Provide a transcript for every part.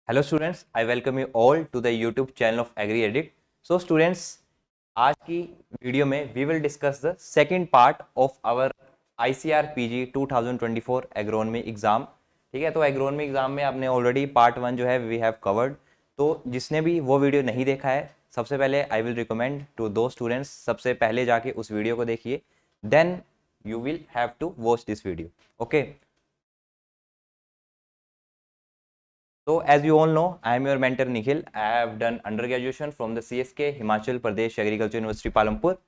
Hello students, I welcome you all to the YouTube channel of AgriEdit. So students, आज की video में we will discuss the second part of our ICAR PG 2024 agronomy exam. ठीक है, तो agronomy exam में आपने already part 1 जो है वी हैव कवर्ड. तो जिसने भी वो वीडियो नहीं देखा है, सबसे पहले आई विल रिकमेंड टू दो स्टूडेंट्स सबसे पहले जाके उस वीडियो को देखिए, then you will have to watch this video. Okay, So as you all know, I am your mentor Nikhil. I have done undergraduation from the CSK Himachal Pradesh Agriculture University Palampur,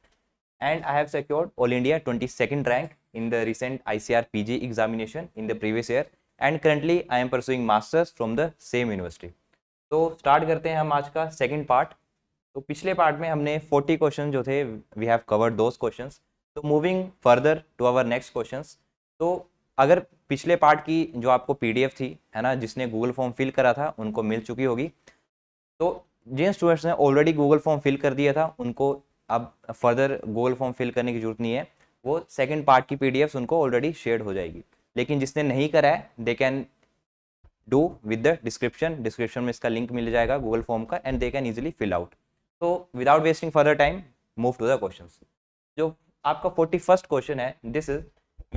and I have secured All India 22nd rank in the recent ICAR PG examination in the previous year, and currently I am pursuing masters from the same university. तो start करते हैं हम आज का second part. तो पिछले part में हमने 40 क्वेश्चन जो थे we have covered those questions. तो moving further to our next questions. तो अगर पिछले पार्ट की जो आपको पीडीएफ थी है ना, जिसने गूगल फॉर्म फिल करा था उनको मिल चुकी होगी. तो जिन स्टूडेंट्स ने ऑलरेडी गूगल फॉर्म फिल कर दिया था उनको अब फर्दर गूगल फॉर्म फिल करने की जरूरत नहीं है. वो सेकंड पार्ट की पीडीएफ उनको ऑलरेडी शेयर हो जाएगी. लेकिन जिसने नहीं करा है they can do with the description में इसका लिंक मिल जाएगा गूगल फॉर्म का, and they can easily fill out. तो without wasting further time move to the question. जो आपका 41st क्वेश्चन है, this is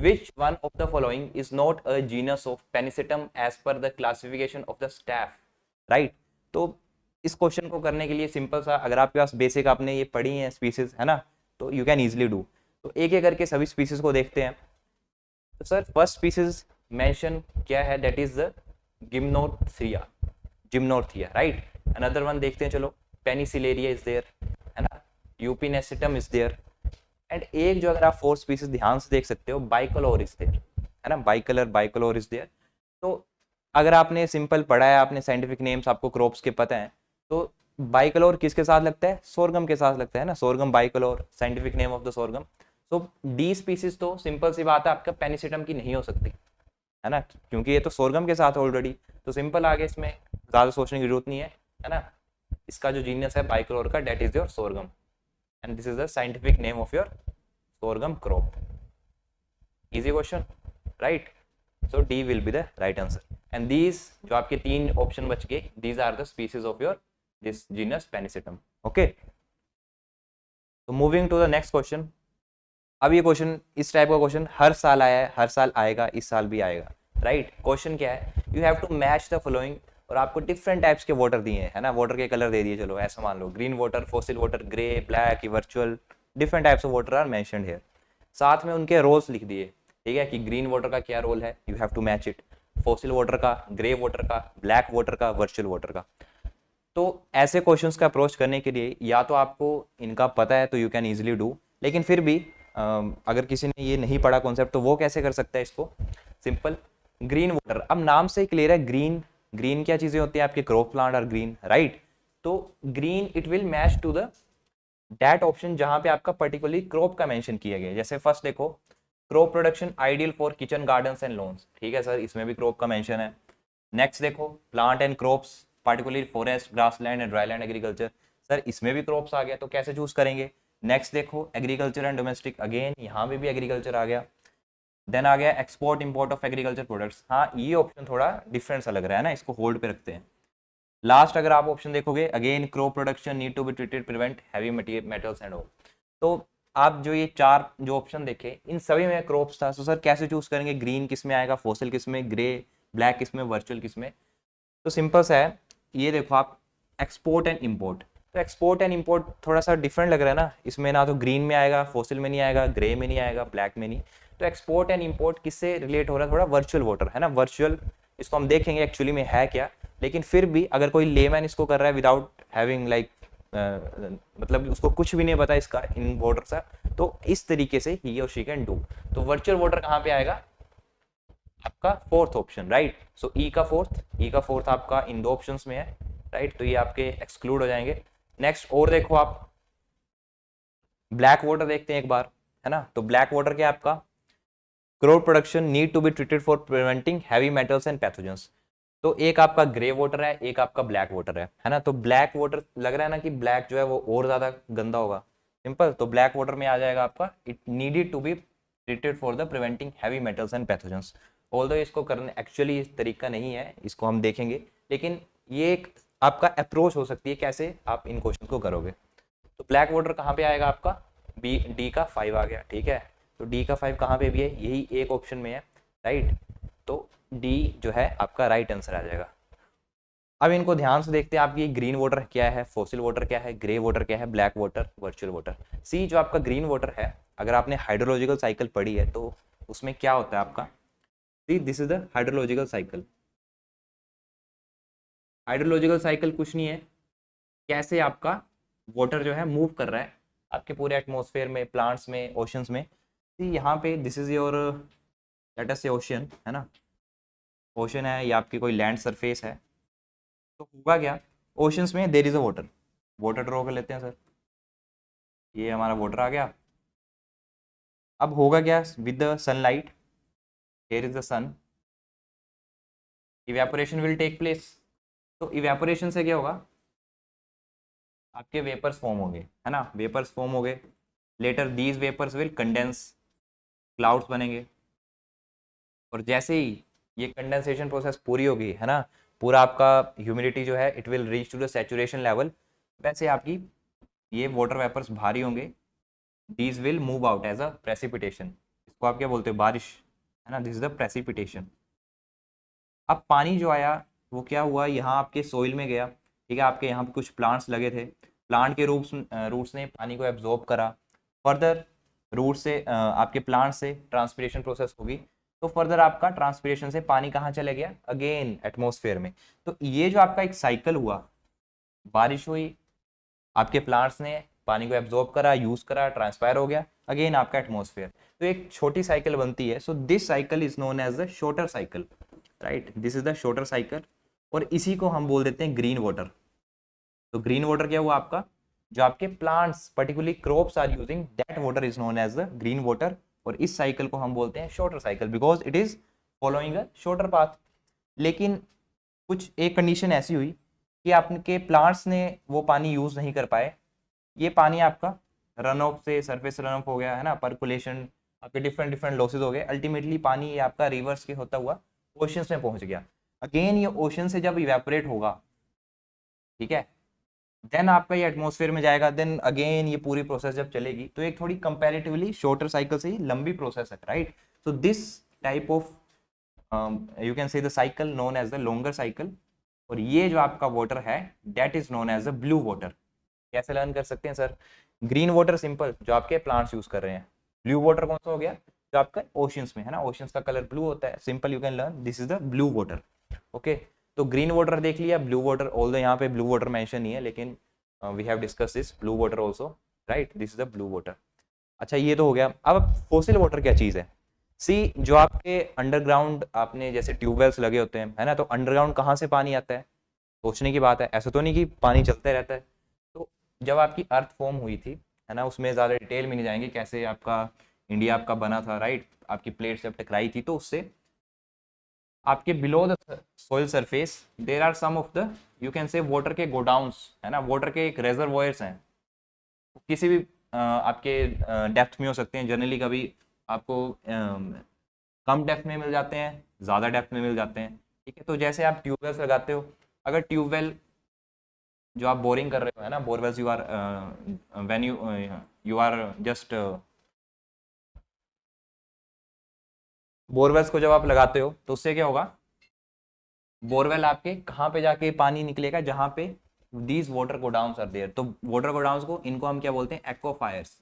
which one of the following is not a genus of Penicetum as per the classification of the staff, right? तो इस question को करने के लिए simple सा, अगर आपके पास बेसिक आपने ये पढ़ी है स्पीसीज है ना, तो यू कैन इजिली डू. तो एक एक करके सभी स्पीसीज को देखते हैं. तो सर फर्स्ट स्पीसीज मेंशन क्या है, दैट इज द जिम्नोथिया, राइट. अनदर वन देखते हैं, चलो पेनिसिलेरिया इज देयर है ना, यूपिनेसिटम इज देयर, एंड एक जो अगर आप फोर्थ स्पीसीज ध्यान से देख सकते हो, बाइकलोर इज देयर है ना, बाइकलोर इज देयर. तो अगर आपने सिंपल पढ़ा है, आपने साइंटिफिक नेम्स आपको क्रॉप्स के पता है, तो बाइकलोर किसके साथ लगता है, सोरगम के साथ लगता है ना, sorghum bicolor scientific name of the sorghum. तो डी स्पीसीज तो सिंपल सी बात है आपका पेनिसिटम की नहीं हो सकती है ना, क्योंकि ये तो सोरगम के साथ ऑलरेडी. तो सिंपल आगे इसमें ज्यादा सोचने की जरूरत नहीं है ना. इसका जो जीनियस है बाइकलोर का, that is your sorghum, and this is the scientific name of your sorghum crop. Easy question, right? So D will be the right answer. And these जो आपके तीन ऑप्शन बच गए, these are the species of your this genus Penicetum. Okay. तो moving to the next question. अब ये question, इस type का क्वेश्चन हर साल आया है, हर साल आएगा, इस साल भी आएगा, राइट. क्वेश्चन क्या है, you have to match the following, और आपको डिफरेंट टाइप्स के वाटर दिए हैं है ना, वाटर के कलर दे दिए. चलो ऐसा मान लो, green water, fossil water, grey, black, virtual, different types of water are mentioned here. साथ में उनके रोल्स लिख दिए, ठीक है, कि ग्रीन वाटर का क्या रोल है, you have to match it, fossil water का, ग्रे वाटर का, ब्लैक वाटर का, वर्चुअल वाटर का. तो ऐसे क्वेश्चंस का अप्रोच करने के लिए या तो आपको इनका पता है तो यू कैन इजिली डू, लेकिन फिर भी अगर किसी ने ये नहीं पढ़ा कॉन्सेप्ट, तो वो कैसे कर सकता है इसको. सिंपल, ग्रीन वाटर, अब नाम से क्लियर है, ग्रीन क्या चीजें होती है आपके, क्रॉप प्लांट और ग्रीन, राइट. तो green it will match to the that option जहां पे आपका पर्टिकुलरली क्रॉप का मेंशन किया गया. जैसे फर्स्ट देखो, crop production ideal for kitchen gardens and lawns, ठीक है सर, इसमें भी क्रॉप का मेंशन है. नेक्स्ट देखो, plant and crops particularly forest, grassland and dryland agriculture, sir इसमें भी क्रॉप्स आ गया, तो कैसे चूज करेंगे. नेक्स्ट देखो, एग्रीकल्चर एंड डोमेस्टिक, अगेन यहाँ पे भी एग्रीकल्चर आ गया. देन आ गया export import of agriculture products. हाँ, ये ऑप्शन थोड़ा डिफरेंट सा लग रहा है ना, इसको होल्ड पे रखते हैं. लास्ट अगर आप ऑप्शन देखोगे, again crop production need to be treated prevent heavy metals and all. तो आप जो ये चार जो ऑप्शन देखे, इन सभी में क्रॉप्स था. तो सर कैसे चूज करेंगे, ग्रीन किस में आएगा, फॉसिल किस में, ग्रे ब्लैक किस में, वर्चुअल किस में. तो सिंपल सा है, ये देखो आप, एक्सपोर्ट एंड इम्पोर्ट. तो एक्सपोर्ट एंड इम्पोर्ट थोड़ा सा डिफरेंट लग रहा है ना, इसमें ना तो ग्रीन में आएगा, फॉसिल में नहीं आएगा, ग्रे में नहीं आएगा, ब्लैक में नहीं. तो एक्सपोर्ट एंड इंपोर्ट किससे रिलेट हो रहा है, थोड़ा वर्चुअल वाटर है ना, वर्चुअल. इसको हम देखेंगे एक्चुअली में है क्या, लेकिन फिर भी अगर कोई लेमैन इसको कर रहा है विदाउट हैविंग लाइक, मतलब उसको कुछ भी नहीं पता इसका इन वाटर से, तो इस तरीके से ही और शी कैन डू. तो वर्चुअल वाटर कहाँ पे आएगा, आपका फोर्थ ऑप्शन, राइट. सो ई का फोर्थ आपका इन दो ऑप्शंस में है, राइट. तो ये आपके एक्सक्लूड हो जाएंगे. नेक्स्ट और देखो आप, ब्लैक वाटर देखते हैं एक बार है ना. तो ब्लैक वाटर क्या आपका, crop production need to be treated for preventing heavy metals and pathogens. तो एक आपका ग्रे वाटर है, एक आपका ब्लैक वाटर है ना. तो ब्लैक वाटर लग रहा है ना कि ब्लैक जो है वो और ज्यादा गंदा होगा, सिंपल. तो ब्लैक वाटर में आ जाएगा आपका, it needed to be treated for the preventing heavy metals and pathogens. Although इसको करने एक्चुअली इस तरीका नहीं है, इसको हम देखेंगे, लेकिन ये एक आपका अप्रोच हो सकती है कैसे आप इन क्वेश्चन को करोगे। तो ब्लैक वाटर कहाँ पे आएगा आपका, बी डी का 5 आ गया, ठीक है। तो डी का 5 कहाँ पे भी है, यही एक ऑप्शन में है, राइट। तो डी जो है आपका राइट आंसर आ जाएगा। अब इनको ध्यान से देखते हैं, आपकी ग्रीन वाटर क्या है, फॉसिल वाटर क्या है, ग्रे वाटर क्या है, ब्लैक वाटर, वर्चुअल वाटर। सी जो आपका ग्रीन वाटर है, अगर आपने हाइड्रोलॉजिकल साइकिल पढ़ी है तो उसमें क्या होता है आपका, see this is the hydrological cycle. Hydrological cycle कुछ नहीं है, कैसे आपका वाटर जो है मूव कर रहा है आपके पूरे एटमॉस्फेयर में, प्लांट्स में, ओशंस में। सी यहाँ पे this is your let us से ओशन है ना, ओशन है या आपकी कोई लैंड सरफेस है। तो होगा क्या, ओशंस में there is a water, water draw कर लेते हैं सर, ये हमारा वाटर आ गया। अब होगा क्या with the sunlight, here is the sun, evaporation will take place. तो इवेपोरेशन से क्या होगा, आपके वेपर्स फॉर्म होंगे, है ना, वेपर्स फॉर्म हो गए। Later these vapours will condense, clouds बनेंगे। और जैसे ही ये कंडेंसेशन प्रोसेस पूरी होगी, है ना, पूरा आपका ह्यूमिडिटी जो है it will reach to the saturation level, वैसे आपकी ये वाटर वेपर्स भारी होंगे, these will move out as a precipitation. इसको आप क्या बोलते हो, बारिश, है ना, दिस इज द प्रेसिपिटेशन। अब पानी जो आया वो क्या हुआ, यहाँ आपके सोइल में गया, ठीक है, आपके यहाँ पे कुछ प्लांट्स लगे थे, प्लांट के रूट्स ने पानी को एब्जॉर्ब करा। फर्दर रूट से आपके प्लांट से ट्रांसपिरेशन प्रोसेस होगी, तो फर्दर आपका ट्रांसपिरेशन से पानी कहाँ चले गया, अगेन एटमॉस्फेयर में। तो ये जो आपका एक साइकिल हुआ, बारिश हुई, आपके प्लांट्स ने पानी को एब्जॉर्ब करा, यूज करा, ट्रांसपायर हो गया, अगेन आपका एटमॉस्फेयर। तो एक छोटी साइकिल बनती है। So this cycle is known as the shorter cycle, right, this is the shorter cycle. और इसी को हम बोल देते हैं ग्रीन वाटर। तो ग्रीन वाटर क्या हुआ आपका, जो आपके plants particularly crops are using, that water is known as the green water. और इस साइकिल को हम बोलते हैं shorter cycle because it is following a shorter path. लेकिन कुछ एक कंडीशन ऐसी हुई कि आपके प्लांट्स ने वो पानी यूज नहीं कर पाए, ये पानी आपका रन ऑफ से सरफेस रन ऑफ हो गया, है ना, पर्कुलेशन, आपके डिफरेंट डिफरेंट लॉसेज हो गए, अल्टीमेटली पानी ये आपका रिवर्स के होता हुआ ओशंस में पहुंच गया। अगेन ये ओशन से जब इवेपोरेट होगा, ठीक है, देन आपका ये एटमॉस्फेयर में जाएगा, देन अगेन ये पूरी प्रोसेस जब चलेगी तो एक थोड़ी कंपैरेटिवली शॉर्टर साइकिल से ही लंबी प्रोसेस है, right. So this type of you can say the cycle known as the longer cycle. और ये जो आपका वाटर है that is known as the blue water. कैसे लर्न कर सकते हैं सर, ग्रीन वाटर सिंपल जो आपके प्लांट्स यूज कर रहे हैं, ब्लू वाटर कौन सा हो गया, जो आपका ओशंस में, है ना, ओशंस का कलर ब्लू होता है, simple you can learn this is the blue water. Okay, तो ग्रीन वाटर देख लिया, ब्लू वाटर, ऑल्दो यहाँ पे ब्लू वाटर मेंशन नहीं है, लेकिन we have discuss this blue water also, right, this is the blue water. अच्छा ये तो हो गया। अब फॉसिल वाटर क्या चीज है, सी जो आपके अंडरग्राउंड आपने जैसे ट्यूबवेल्स लगे होते हैं, है ना, तो अंडरग्राउंड कहाँ से पानी आता है, सोचने की बात है, ऐसा तो नहीं कि पानी चलते रहता है। तो जब आपकी अर्थ फॉर्म हुई थी, है ना, उसमें ज़्यादा डिटेल में नहीं जाएंगे, कैसे आपका इंडिया आपका बना था, राइट, आपकी प्लेट जब टकराई थी तो उससे आपके below the soil surface there are some of the you can say water के गोडाउंस, है ना, वाटर के एक रेजर्वॉयर्स हैं, किसी भी आपके डेप्थ में हो सकते हैं, जनरली कभी आपको कम डेप्थ में मिल जाते हैं, ज़्यादा डेप्थ में मिल जाते हैं, ठीक है। तो जैसे आप ट्यूबवेल्स लगाते हो, अगर ट्यूबवेल जो आप बोरिंग कर रहे हो, है ना, borewells you are when you are just borewells को जब आप लगाते हो तो उससे क्या होगा, बोरवेल आपके कहाँ पे जाके पानी निकलेगा, जहाँ पे these water godowns are there. तो वाटर गोडाउंस को, इनको हम क्या बोलते हैं, aquifers,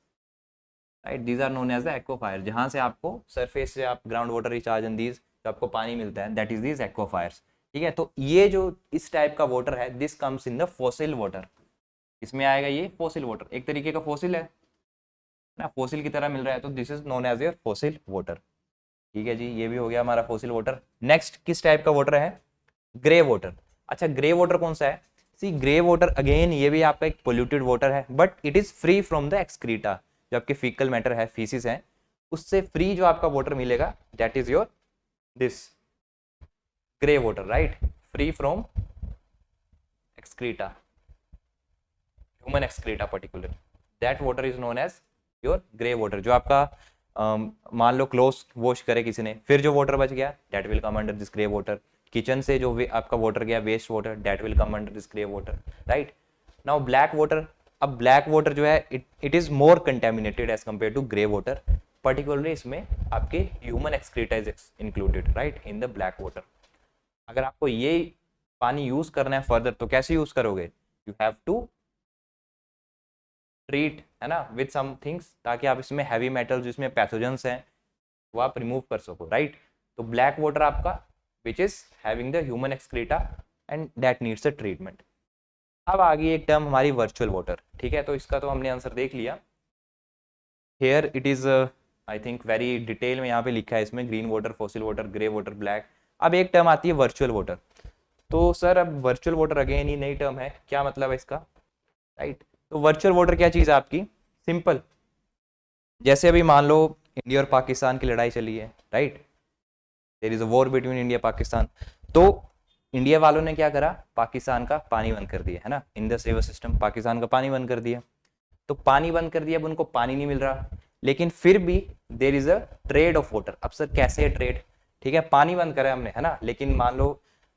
right, these are known as the aquifer, जहाँ से आपको सरफेस से आप ground water recharge and these जो आपको पानी मिलता है, दैट इज दीज एक्वाफायर्स, ठीक है। तो ये जो इस टाइप का वाटर है, this comes in the fossil water, इसमें आएगा ये फॉसिल वाटर, एक तरीके का फॉसिल है ना, फॉसिल की तरह मिल रहा है, तो this is known as your fossil water, ठीक है जी। ये भी हो गया हमारा फॉसिल वाटर। नेक्स्ट किस टाइप का वाटर है, ग्रे वाटर। अच्छा ग्रे वाटर कौन सा है, सी ग्रे वाटर अगेन ये भी आपका एक पोल्यूटेड वाटर है, but it is free from the excreta, जो आपके फीकल मैटर है, फीसिस है, उससे फ्री जो आपका वाटर मिलेगा that is your this grey water, right, free from excreta, human excreta particular, that water is known as your grey water. जो आपका मान लो क्लोथ वॉश करे किसी ने, फिर जो वाटर बच गया that will come under this grey water. Kitchen से जो आपका वाटर गया waste water, that will come under this grey water, right. Now black water, अब ब्लैक वाटर जो है it is more contaminated as compare to grey water, particularly इसमें आपके human excreta is included, right, in the black water. अगर आपको ये पानी use करना है फर्दर तो कैसे यूज करोगे, यू हैव टू ट्रीट, है ना, विद सम थिंग्स, ताकि आप इसमें हैवी मेटल जिसमें पैथोजेंस हैं वो आप रिमूव कर सको, राइट। तो ब्लैक वाटर आपका which is having the human excreta and that needs a treatment. अब आ गई एक टर्म हमारी वर्चुअल वाटर, ठीक है, तो इसका तो हमने आंसर देख लिया। Here it is I think very detail में यहाँ पे लिखा है इसमें, green water, fossil water, grey water, black. अब एक टर्म आती है वर्चुअल वाटर। तो सर अब वर्चुअल वाटर अगेन ये नई टर्म है, क्या मतलब है इसका, राइट। तो वर्चुअल वाटर क्या चीज़ है आपकी, सिंपल, जैसे अभी मान लो इंडिया और पाकिस्तान की लड़ाई चली है, right, there is a war between India Pakistan. तो इंडिया वालों ने क्या करा, पाकिस्तान का पानी बंद कर दिया, है ना, in the river system Pakistan का पानी बंद कर दिया। तो पानी बंद कर दिया, अब उनको पानी नहीं मिल रहा, लेकिन फिर भी there is a trade of water. अब सर कैसे है ट्रेड, ठीक है, पानी बंद करा हमने, है ना, लेकिन मान लो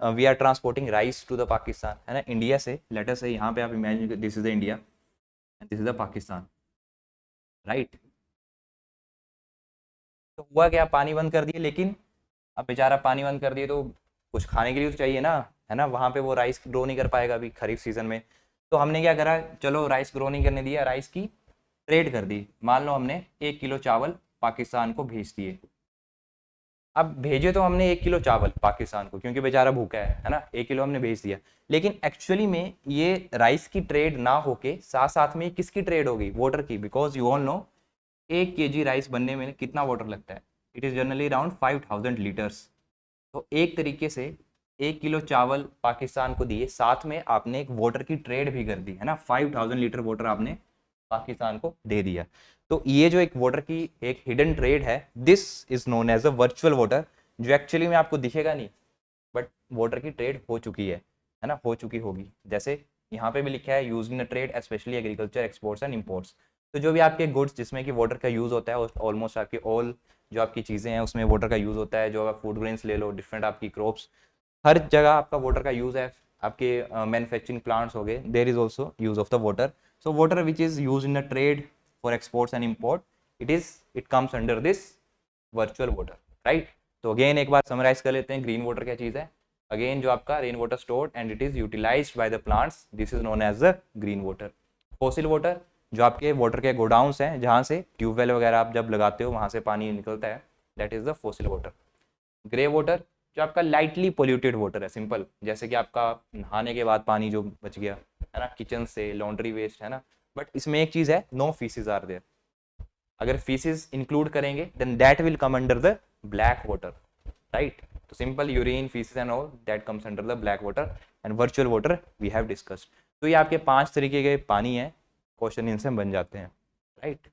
we are transporting rice to the Pakistan, है ना, इंडिया से, लेट अस से यहाँ पे आप imagine this is the India, this is the Pakistan, right. तो हुआ क्या, पानी बंद कर दिए, लेकिन अब बेचारा पानी बंद कर दिए तो कुछ खाने के लिए तो चाहिए ना, है ना, वहाँ पे वो राइस ग्रो नहीं कर पाएगा अभी खरीफ सीजन में। तो हमने क्या करा, चलो राइस ग्रो नहीं करने दिया, राइस की ट्रेड कर दी। मान लो हमने 1 किलो चावल पाकिस्तान को भेज दिए। अब भेजे तो हमने 1 किलो चावल पाकिस्तान को, क्योंकि बेचारा भूखा है ना, 1 किलो हमने भेज दिया, लेकिन एक्चुअली में ये राइस की ट्रेड ना होके साथ साथ में किसकी ट्रेड हो गई, वाटर की, because you all no 1 kg rice बनने में कितना वाटर लगता है, it is generally around 5000 litres. तो एक तरीके से 1 किलो चावल पाकिस्तान को दिए, साथ में आपने एक वाटर की ट्रेड भी कर दी, है ना, 5000 लीटर वाटर आपने पाकिस्तान को दे दिया। तो ये जो एक वाटर की एक हिडन ट्रेड है, this is known as a virtual water, जो एक्चुअली में आपको दिखेगा नहीं, बट वाटर की ट्रेड हो चुकी है ना, हो चुकी होगी। जैसे यहाँ पे भी लिखा है use in trade specially agriculture exports and imports. तो जो भी आपके गुड्स जिसमें कि वाटर का यूज़ होता है, ऑलमोस्ट आपकी ऑल जो आपकी चीज़ें हैं उसमें वाटर का यूज़ होता है। जो आप फूड ग्रेन्स ले लो, डिफरेंट आपकी क्रॉप्स, हर जगह आपका वाटर का यूज़ है। आपके मैन्युफैक्चरिंग प्लांट्स हो गए, there is also use of the water. So water which is use in a trade for exports and import, it comes under this virtual water, right. तो again एक बार summarise कर लेते हैं, ग्रीन वाटर क्या चीज़ है, अगेन जो आपका rain water stored and it is utilised by the plants, this is known as the green water. Fossil water जो आपके वाटर के गोडाउंस हैं, जहाँ से ट्यूबवेल वगैरह आप जब लगाते हो वहाँ से पानी निकलता है, that is the fossil water. Grey water जो आपका लाइटली पोल्यूटेड वाटर है, सिंपल, जैसे कि आपका नहाने के बाद पानी जो बच गया, है ना, किचन से लॉन्ड्री वेस्ट, है ना, बट इसमें एक चीज़ है, नो फीसेज आर देयर। अगर फीसेज इंक्लूड करेंगे then that will come under the black water, right. तो simple urine, faeces and all that comes under the black water and virtual water we have discussed. तो ये आपके 5 तरीके के पानी है, क्वेश्चन इनसे बन जाते हैं, right.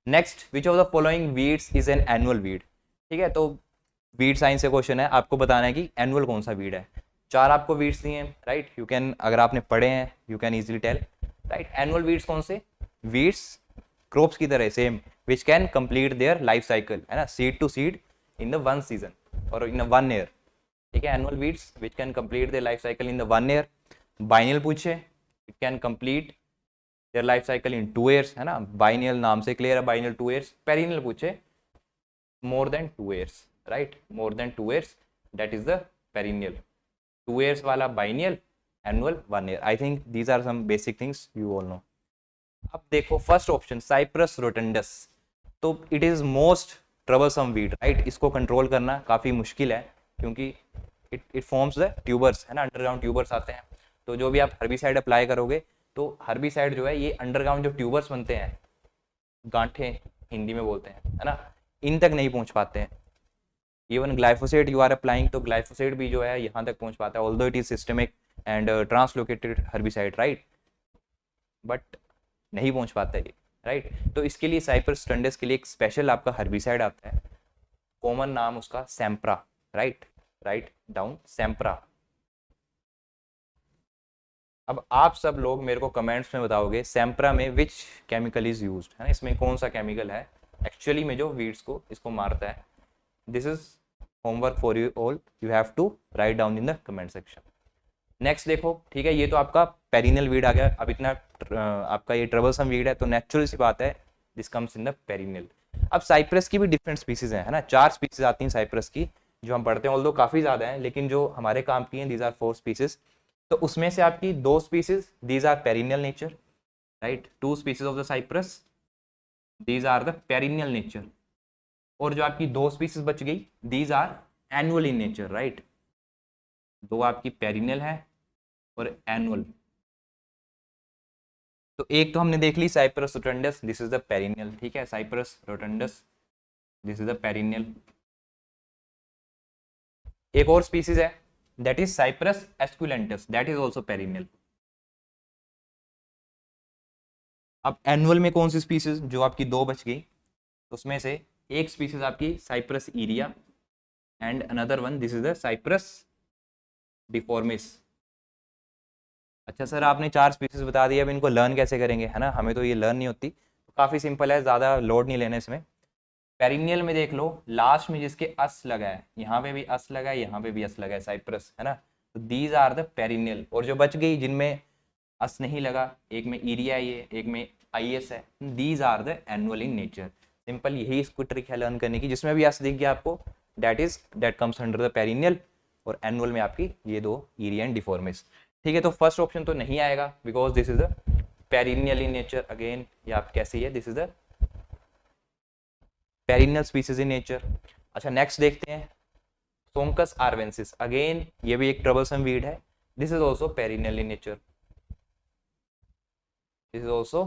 Next, which of the following weeds is an annual weed, ठीक है। तो वीड साइंस से क्वेश्चन है, आपको बताना है कि एनुअल कौन सा वीड है। 4 आपको वीड्स दिए हैं, राइट, यू कैन, अगर आपने पढ़े हैं you can easily tell, right. Annual weeds कौन से, वीड्स क्रॉप्स की तरह same which can complete their life cycle, है ना, seed to seed in the 1 season और इन 1 ईयर, ठीक है। Annual weeds which can complete their life cycle in the 1 year. Biennial पूछे, it can complete their life cycle in 2 years, है ना, biennial नाम से क्लियर है, बाइनियल 2 ईयर्स। पेरिनियल पूछे, more than 2 years, right, more than 2 years, that is the perennial. 2 years वाला biennial, annual 1 year. I think these are some basic things you all know. अब देखो first option Cyperus rotundus, तो it is most troublesome weed, right. इसको control करना काफ़ी मुश्किल है, क्योंकि इट फॉर्म्स द ट्यूबर्स, है ना, अंडरग्राउंड ट्यूबर्स आते हैं। तो जो भी आप हर्बिसाइड अप्लाई करोगे, तो हर्बिसाइड जो है ये अंडरग्राउंड जो ट्यूबर्स बनते हैं, गांठें हिंदी में बोलते हैं, है ना, इन तक नहीं पहुंच पाते हैं। Even glyphosate you are applying, तो ग्लाइफोसेट भी जो है यहाँ तक पहुंच पाता है, although it is systemic and translocated herbicide, right, but नहीं पहुंच पाता है, राइट। तो इसके लिए साइप्रस रोटेंडस के लिए एक स्पेशल आपका हर्बिसाइड आता है, कॉमन नाम उसका सैम्प्रा, राइट, राइट डाउन सैम्प्रा। अब आप सब लोग मेरे को कमेंट्स में बताओगे सैम्प्रा में विच केमिकल इज यूज्ड, है ना, इसमें कौन सा केमिकल है एक्चुअली में जो वीड्स को इसको मारता है। This is homework for you all, you have to write down in the comment section. Next देखो, ठीक है, ये तो आपका पेरिनियल वीड आ गया। अब इतना आपका ये ट्रबलसम वीड है, तो नेचुरल सी बात है this comes in the perennial. अब साइप्रस की भी डिफरेंट स्पीसीज है ना, 4 स्पीसीज आती हैं साइप्रस की जो हम पढ़ते हैं, ऑल्दो काफ़ी ज़्यादा हैं, लेकिन जो हमारे काम की हैं दीज आर 4 स्पीसीज। तो उसमें से आपकी 2 species these are perennial nature, right, 2 species of the cyperus these are the perennial nature. और जो आपकी 2 स्पीसीज बच गई these are annual in nature, right, 2 आपकी पेरिनियल है और एनुअल। तो एक तो हमने देख ली Cyperus rotundus, this is the perennial, ठीक है, Cyperus rotundus this is the perennial. एक और स्पीसीज है that is Cyperus esculentus, that is also perennial. अब एनुअल में कौन सी स्पीसीज, जो आपकी 2 बच गई, उसमें से एक स्पीसीज आपकी cyperus iria and another one this is the cyperus difformis. अच्छा सर, आपने 4 स्पीसीज बता दिया, अब इनको लर्न कैसे करेंगे, है ना, हमें तो ये लर्न नहीं होती, तो काफ़ी सिंपल है, ज़्यादा लोड नहीं लेने इसमें। पेरिनियल में देख लो, लास्ट में जिसके अस लगा है, यहाँ पे भी अस लगा है, यहाँ पे भी अस लगा है, साइप्रस, है ना, तो दीज आर द पेरिनियल। और जो बच गई जिनमें अस नहीं लगा, एक में इरिया है ये, एक में आईएस है, these are the annual in nature. Simple यही इसको ट्रिक है लर्न करने की, जिसमें भी अस दिख गया आपको that comes under the perennial, और एनुअल में आपकी ये 2 इरिया एंड डिफॉर्मिस। ठीक है, तो फर्स्ट ऑप्शन तो नहीं आएगा because this is the perennial in nature. Again ये आप कैसे है, this is the perennial species in nature. अच्छा नेक्स्ट देखते हैं सोंकस आर्वेंसिस, अगेन ये भी एक ट्रबलसम वीड है, this is also perennial in nature, this is also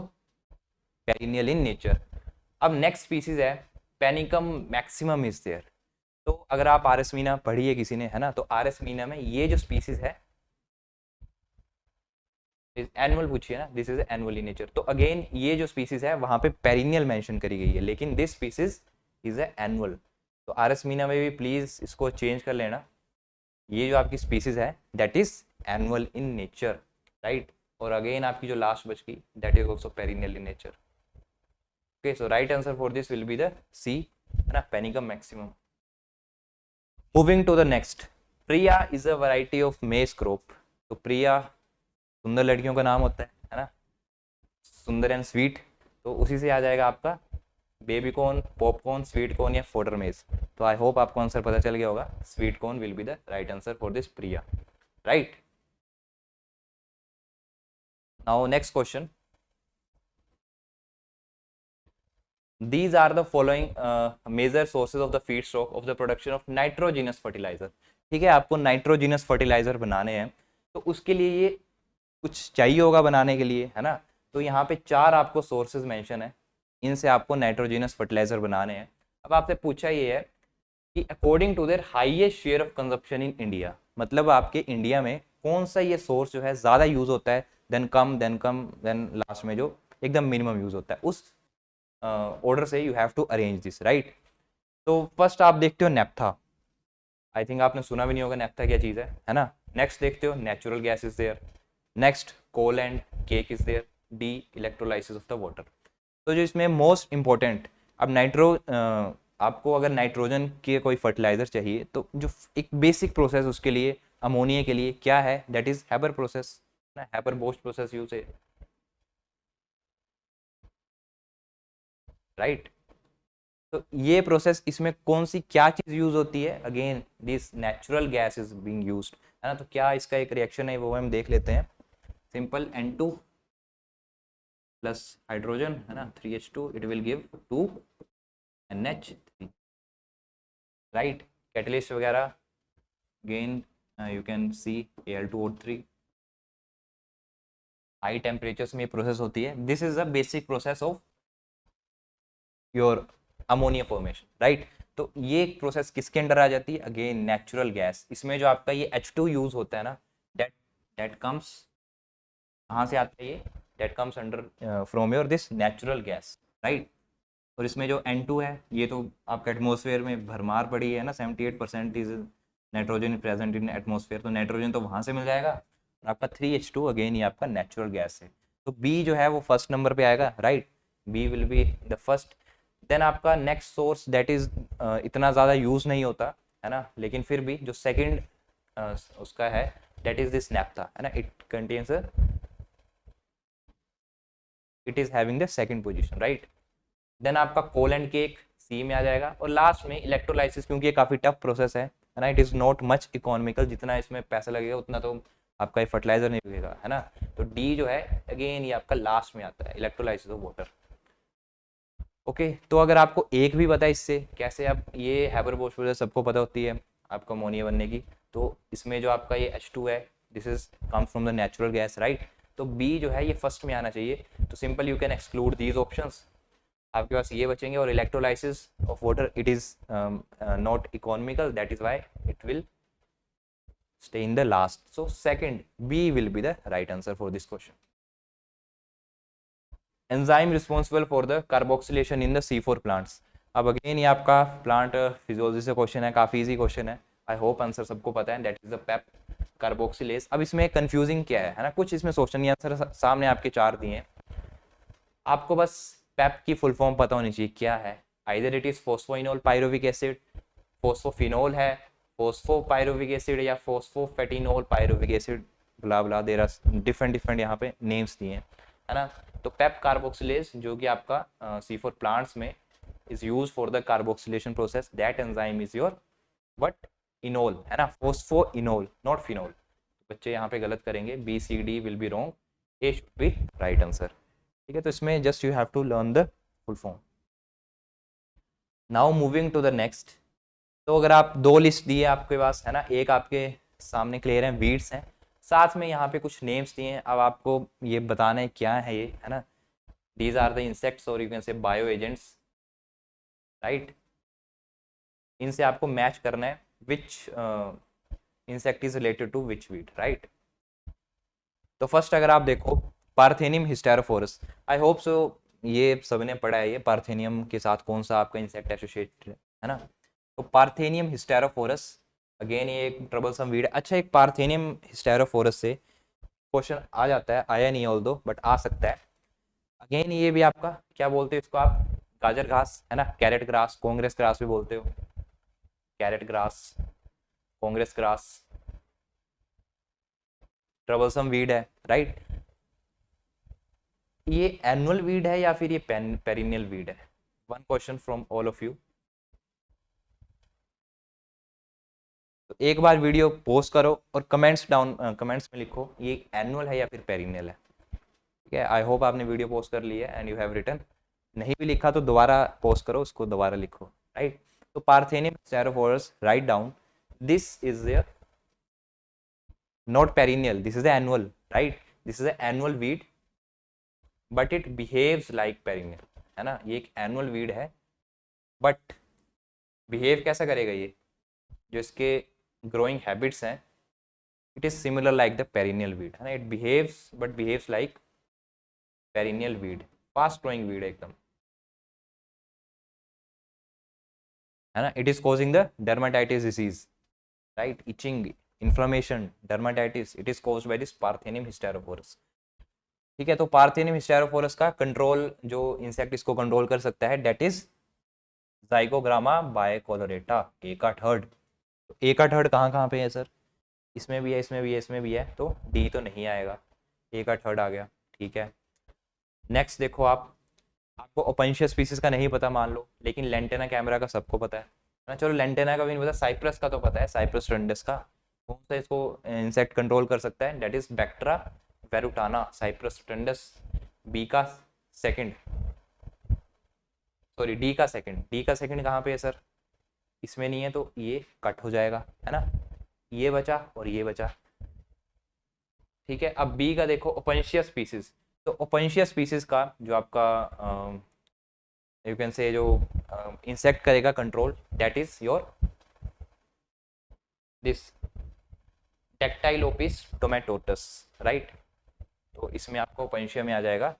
perennial in nature. अब नेक्स्ट स्पीसीज है पेनिकम मैक्सिमम इज देयर। तो अगर आप आरएस मीना पढ़ी है किसी ने, है ना, तो आरएस मीना में ये जो स्पीसीज है एनुअल पूछिए ना, this is annual in nature. तो अगेन ये जो स्पीसीज है वहां पे पेरिनियल मेंशन करी गई है, लेकिन दिस स्पीसीज इज एनुअल। तो आरएस मीना में भी प्लीज इसको चेंज कर लेना, ये जो आपकी स्पीसीज है that is annual in nature, right. और अगेन आपकी जो लास्ट बच गई that is also perennial in nature. Okay, so right answer for this will be the C, है ना, Panicum maximum. Moving to the next, Priya is a variety of maize crop. तो प्रिया सुंदर लड़कियों का नाम होता है ना, सुंदर एंड स्वीट, तो उसी से आ जाएगा आपका baby corn, popcorn, sweet corn या फोडर मेज। तो आई होप आपको आंसर पता चल गया होगा, sweet corn will be the right answer for this Priya, right. Now next question, these are the following major sources of the feedstock of the production of nitrogenous fertilizer। ठीक है, आपको nitrogenous fertiliser बनाने हैं, तो उसके लिए ये कुछ चाहिए होगा बनाने के लिए, है ना। तो यहाँ पे 4 आपको सोर्सेज मेंशन है, इनसे आपको नाइट्रोजिनस फर्टिलाइजर बनाने हैं। अब आपसे पूछा ये है कि according to their highest share of consumption in India, मतलब आपके इंडिया में कौन सा ये सोर्स जो है ज़्यादा यूज होता है, देन लास्ट में जो एकदम मिनिमम यूज होता है, उस ऑर्डर से you have to arrange this, right. तो फर्स्ट आप देखते हो नेप्था, आई थिंक आपने सुना भी नहीं होगा नेप्था क्या चीज़ है ना। नेक्स्ट देखते हो natural gas is there, next coal and coke is there, the electrolysis of the water. तो जो इसमें मोस्ट इंपॉर्टेंट, अब आपको अगर नाइट्रोजन के कोई फर्टिलाइजर चाहिए, तो जो एक बेसिक प्रोसेस उसके लिए अमोनिया के लिए क्या है, दैट इज हैबर प्रोसेस ना, हैबर बोश प्रोसेस यूज है, राइट। तो ये प्रोसेस, इसमें कौन सी क्या चीज यूज होती है, again this natural gas is being used, है ना। तो क्या इसका एक रिएक्शन है वो हम देख लेते हैं। सिंपल N2 प्लस हाइड्रोजन, है ना, 3H2, it will give 2NH3, right. Catalyst वगैरह again you can see Al2O3। High temperatures में प्रोसेस होती है, this is the basic process of your ammonia formation, right. तो ये प्रोसेस किसके अंडर आ जाती है, अगेन नेचुरल गैस। इसमें जो आपका ये H2 यूज होता है ना, दैट कम्स, कहाँ से आता है ये, that comes under from your this natural gas, right. और इसमें जो N2 है, ये तो आपका एटमोसफेयर में भरमार पड़ी है ना, 78% is nitrogen present in atmosphere, तो नाइट्रोजन तो वहाँ से मिल जाएगा। और आपका 3H2 अगेन ये आपका नेचुरल गैस है, तो बी जो है वो फर्स्ट नंबर पे आएगा, right, B will be the first. Then आपका नेक्स्ट सोर्स दैट इज इतना ज़्यादा यूज़ नहीं होता, है ना, लेकिन फिर भी जो सेकंड उसका है दैट इज दिस नैप्था, है ना, it is having the second position, right. Then आपका कोल एंड केक सी में आ जाएगा, और लास्ट में इलेक्ट्रोलाइसिस, क्योंकि ये काफ़ी टफ प्रोसेस है ना, it is not much economical, जितना इसमें पैसा लगेगा उतना तो आपका ये फर्टिलाइजर नहीं लगेगा, है ना। तो डी जो है अगेन ये आपका लास्ट में आता है, इलेक्ट्रोलाइसिस ऑफ वाटर। ओके, तो अगर आपको एक भी पता है इससे कैसे आप ये हैबर-बोश प्रोसेस सबको पता होती है आपका अमोनिया बनने की, तो इसमें जो आपका ये H2 है this is comes from the natural gas, right. तो बी जो है ये फर्स्ट में आना चाहिए, तो simple you can exclude these options, आपके पास ये बचेंगे, और electrolysis of water it is not economical, that is why it will stay in the last. So second B will be the right answer for this question. Enzyme responsible for the carboxylation in the C4 plants. अब again ये आपका plant physiology से question है, काफी easy question है, I hope answer सबको पता है, that is the PEP carboxylase. अब इसमें कंफ्यूजिंग क्या है ना, कुछ इसमें सोचना नहीं, आंसर सामने आपके चार दिए हैं, आपको बस पेप की फुल फॉर्म पता होनी चाहिए क्या है, either it is phosphoenol pyruvic acid, phosphophenol है, फोस्फोपायरुविक एसिड या फोस्फोफेटिनोल pyruvic acid, blah blah, there are different यहाँ पे नेम्स दिए हैं, है ना। तो पेप कार्बोक्सिलेज जो कि आपका C4 प्लांट्स में is use for the carboxylation process, that enzyme is your what, enol, है ना, फोस्फोइनोल नॉट फिनोल। बच्चे यहाँ पे गलत करेंगे, B C D will be wrong, A should be right answer, ठीक है। तो इसमें just you have to learn the full form. Now moving to the next, तो अगर आप दो लिस्ट दिए आपके पास, है ना, एक आपके सामने क्लियर है वीड्स हैं, साथ में यहाँ पे कुछ नेम्स दिए हैं, अब आपको ये बताना है क्या है ये, है ना, दीज आर द इंसेक्ट्स और you can say bio agents, right. इनसे आपको मैच करना है which insect is related to which weed, right. तो फर्स्ट अगर आप देखो parthenium hysterophorus, I hope so ये सबने पढ़ा है, ये पार्थेनियम के साथ कौन सा आपका इंसेक्ट एसोसिएटेड है ना। तो पार्थेनियम हिस्टेरोफोरस अगेन ये एक ट्रबलसम वीड है। अच्छा, एक पार्थेनियम हिस्टेरोफोरस से क्वेश्चन आ जाता है, आया नहीं ऑल दो बट आ सकता है। अगेन ये भी आपका क्या बोलते हैं इसको आप, गाजर घास, है ना, कैरेट ग्रास, कांग्रेस ग्रास भी बोलते हो, carrot grass, Congress grass, troublesome weed है, राइट। ये एनुअल वीड है या फिर ये पेरिनियल वीड है, one question from all of you. तो एक बार वीडियो पोस्ट करो और कमेंट्स में लिखो ये एनुअल है या फिर पेरिनियल है, ठीक है। आई होप आपने वीडियो पोस्ट कर ली है एंड यू हैव रिटन, नहीं भी लिखा तो दोबारा पोस्ट करो, उसको दोबारा लिखो, राइट। तो parthenium hysterophorus, write down, this is the not perennial, this is the annual, right, this is the annual weed but it behaves like perennial, है ना, ये एक एनुअल वीड है बट बिहेव कैसा करेगा ये, जो इसके ग्रोइंग हैबिट्स हैं, it is similar like the perennial weed, है ना, it behaves like perennial weed, fast growing weed एकदम, है ना। It is causing the dermatitis disease, right, itching, inflammation, dermatitis, it is caused by this parthenium hysterophorus, ठीक है। तो parthenium hysterophorus का control, जो इंसेक्ट इसको कंट्रोल कर सकता है दैट इज जाइगोग्रामा बायकोलोरेटा, एका थर्ड। तो एका थर्ड कहाँ कहाँ पे है सर, इसमें भी है, इसमें भी है, इसमें भी है, तो डी तो नहीं आएगा, एका थर्ड आ गया, ठीक है। नेक्स्ट देखो आपको ओपेंशिया स्पीसीज का नहीं पता मान लो, लेकिन लेंटेना कैमरा का सबको पता है ना, चलो लेंटेना का भी नहीं पता, साइप्रस का तो पता है, साइप्रस ट्रेंडस का, कौन सा इसको इंसेक्ट कंट्रोल कर सकता है, that is Bactra verutana, Cyperus rotundus, B का सेकंड, सॉरी डी का सेकंड कहाँ पे है सर, इसमें नहीं है, तो ये कट हो जाएगा, है ना, ये बचा और ये बचा, ठीक है। अब बी का देखो ओपेंशिया स्पीसीज, तो ओपेंशिया स्पीसीज का जो आपका यू कैन से जो इंसेक्ट करेगा control, that is your this Dactylopius tomentosus, right. तो इसमें आपको ओपेंशिया में आ जाएगा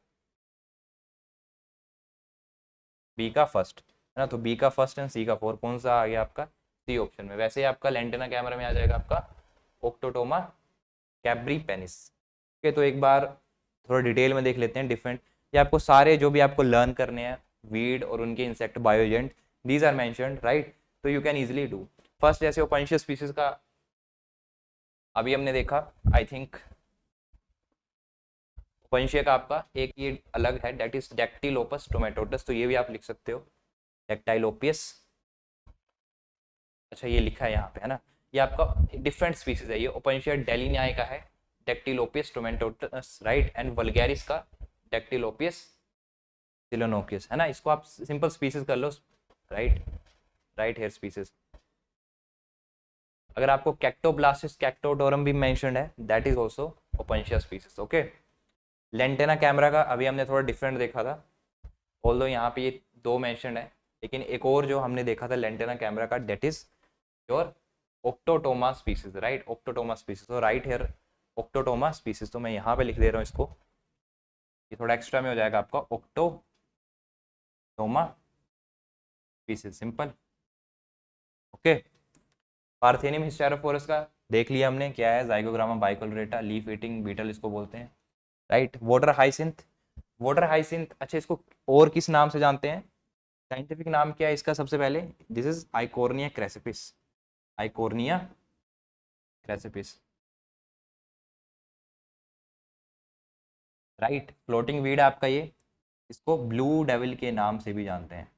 बी का फर्स्ट, है ना, तो बी का फर्स्ट एंड सी का फोर, कौन सा आ गया आपका, सी ऑप्शन में। वैसे ही आपका लेंटेना कैमरा में आ जाएगा आपका ओक्टोटोमा कैब्री पेनिस, ठीक है। तो एक बार थोड़ा डिटेल में देख लेते हैं डिफरेंट, ये आपको सारे जो भी आपको लर्न करने हैं वीड और उनके insect bio agent, these are mentioned, right, तो you can easily do. First जैसे ओपनशियस स्पीसीज का अभी हमने देखा, आई थिंक ओपनशिया का आपका एक ये अलग है, दैट इज डेक्टिलोपस टोमेटोटस, तो ये भी आप लिख सकते हो डेक्टाइलोपियस। अच्छा ये लिखा है यहाँ पे है ना, ये आपका डिफरेंट स्पीसीज है, ये ओपनशिया डेलिनियाई का है डेक्टिलोपियस टोमेटोटस राइट, एंड वल्गैरिस का डेक्टिलोपियस सिलोनोकियस है ना, इसको आप सिंपल स्पीसीज कर लो राइट, राइट हेयर स्पीसीज। अगर आपको कैक्टोब्लास्टिस कैक्टोडोरम भी मेंशन्ड है, that is also Opuntia species. Okay, lantana camara का अभी हमने थोड़ा डिफरेंट देखा था, ऑल्दो यहाँ पे ये दो मेंशन्ड है, लेकिन एक और जो हमने देखा था लेंटेना कैमरा का, that is your Octotoma species right, Octotoma species. तो राइट हेयर ओक्टोटोमा स्पीसीज, तो मैं यहाँ पे लिख दे रहा हूँ इसको, ये थोड़ा एक्स्ट्रा में हो जाएगा आपका, Octotoma species simple. Okay, Parthenium hysterophorus का देख लिया हमने क्या है, Zygogramma bicolorata, leaf eating beetle इसको बोलते हैं right. Water hyacinth, water hyacinth, अच्छा इसको और किस नाम से जानते हैं, साइंटिफिक नाम क्या है इसका सबसे पहले, this is Eichhornia crassipes, Eichhornia crassipes right. Floating weed आपका ये, इसको ब्लू डेविल के नाम से भी जानते हैं,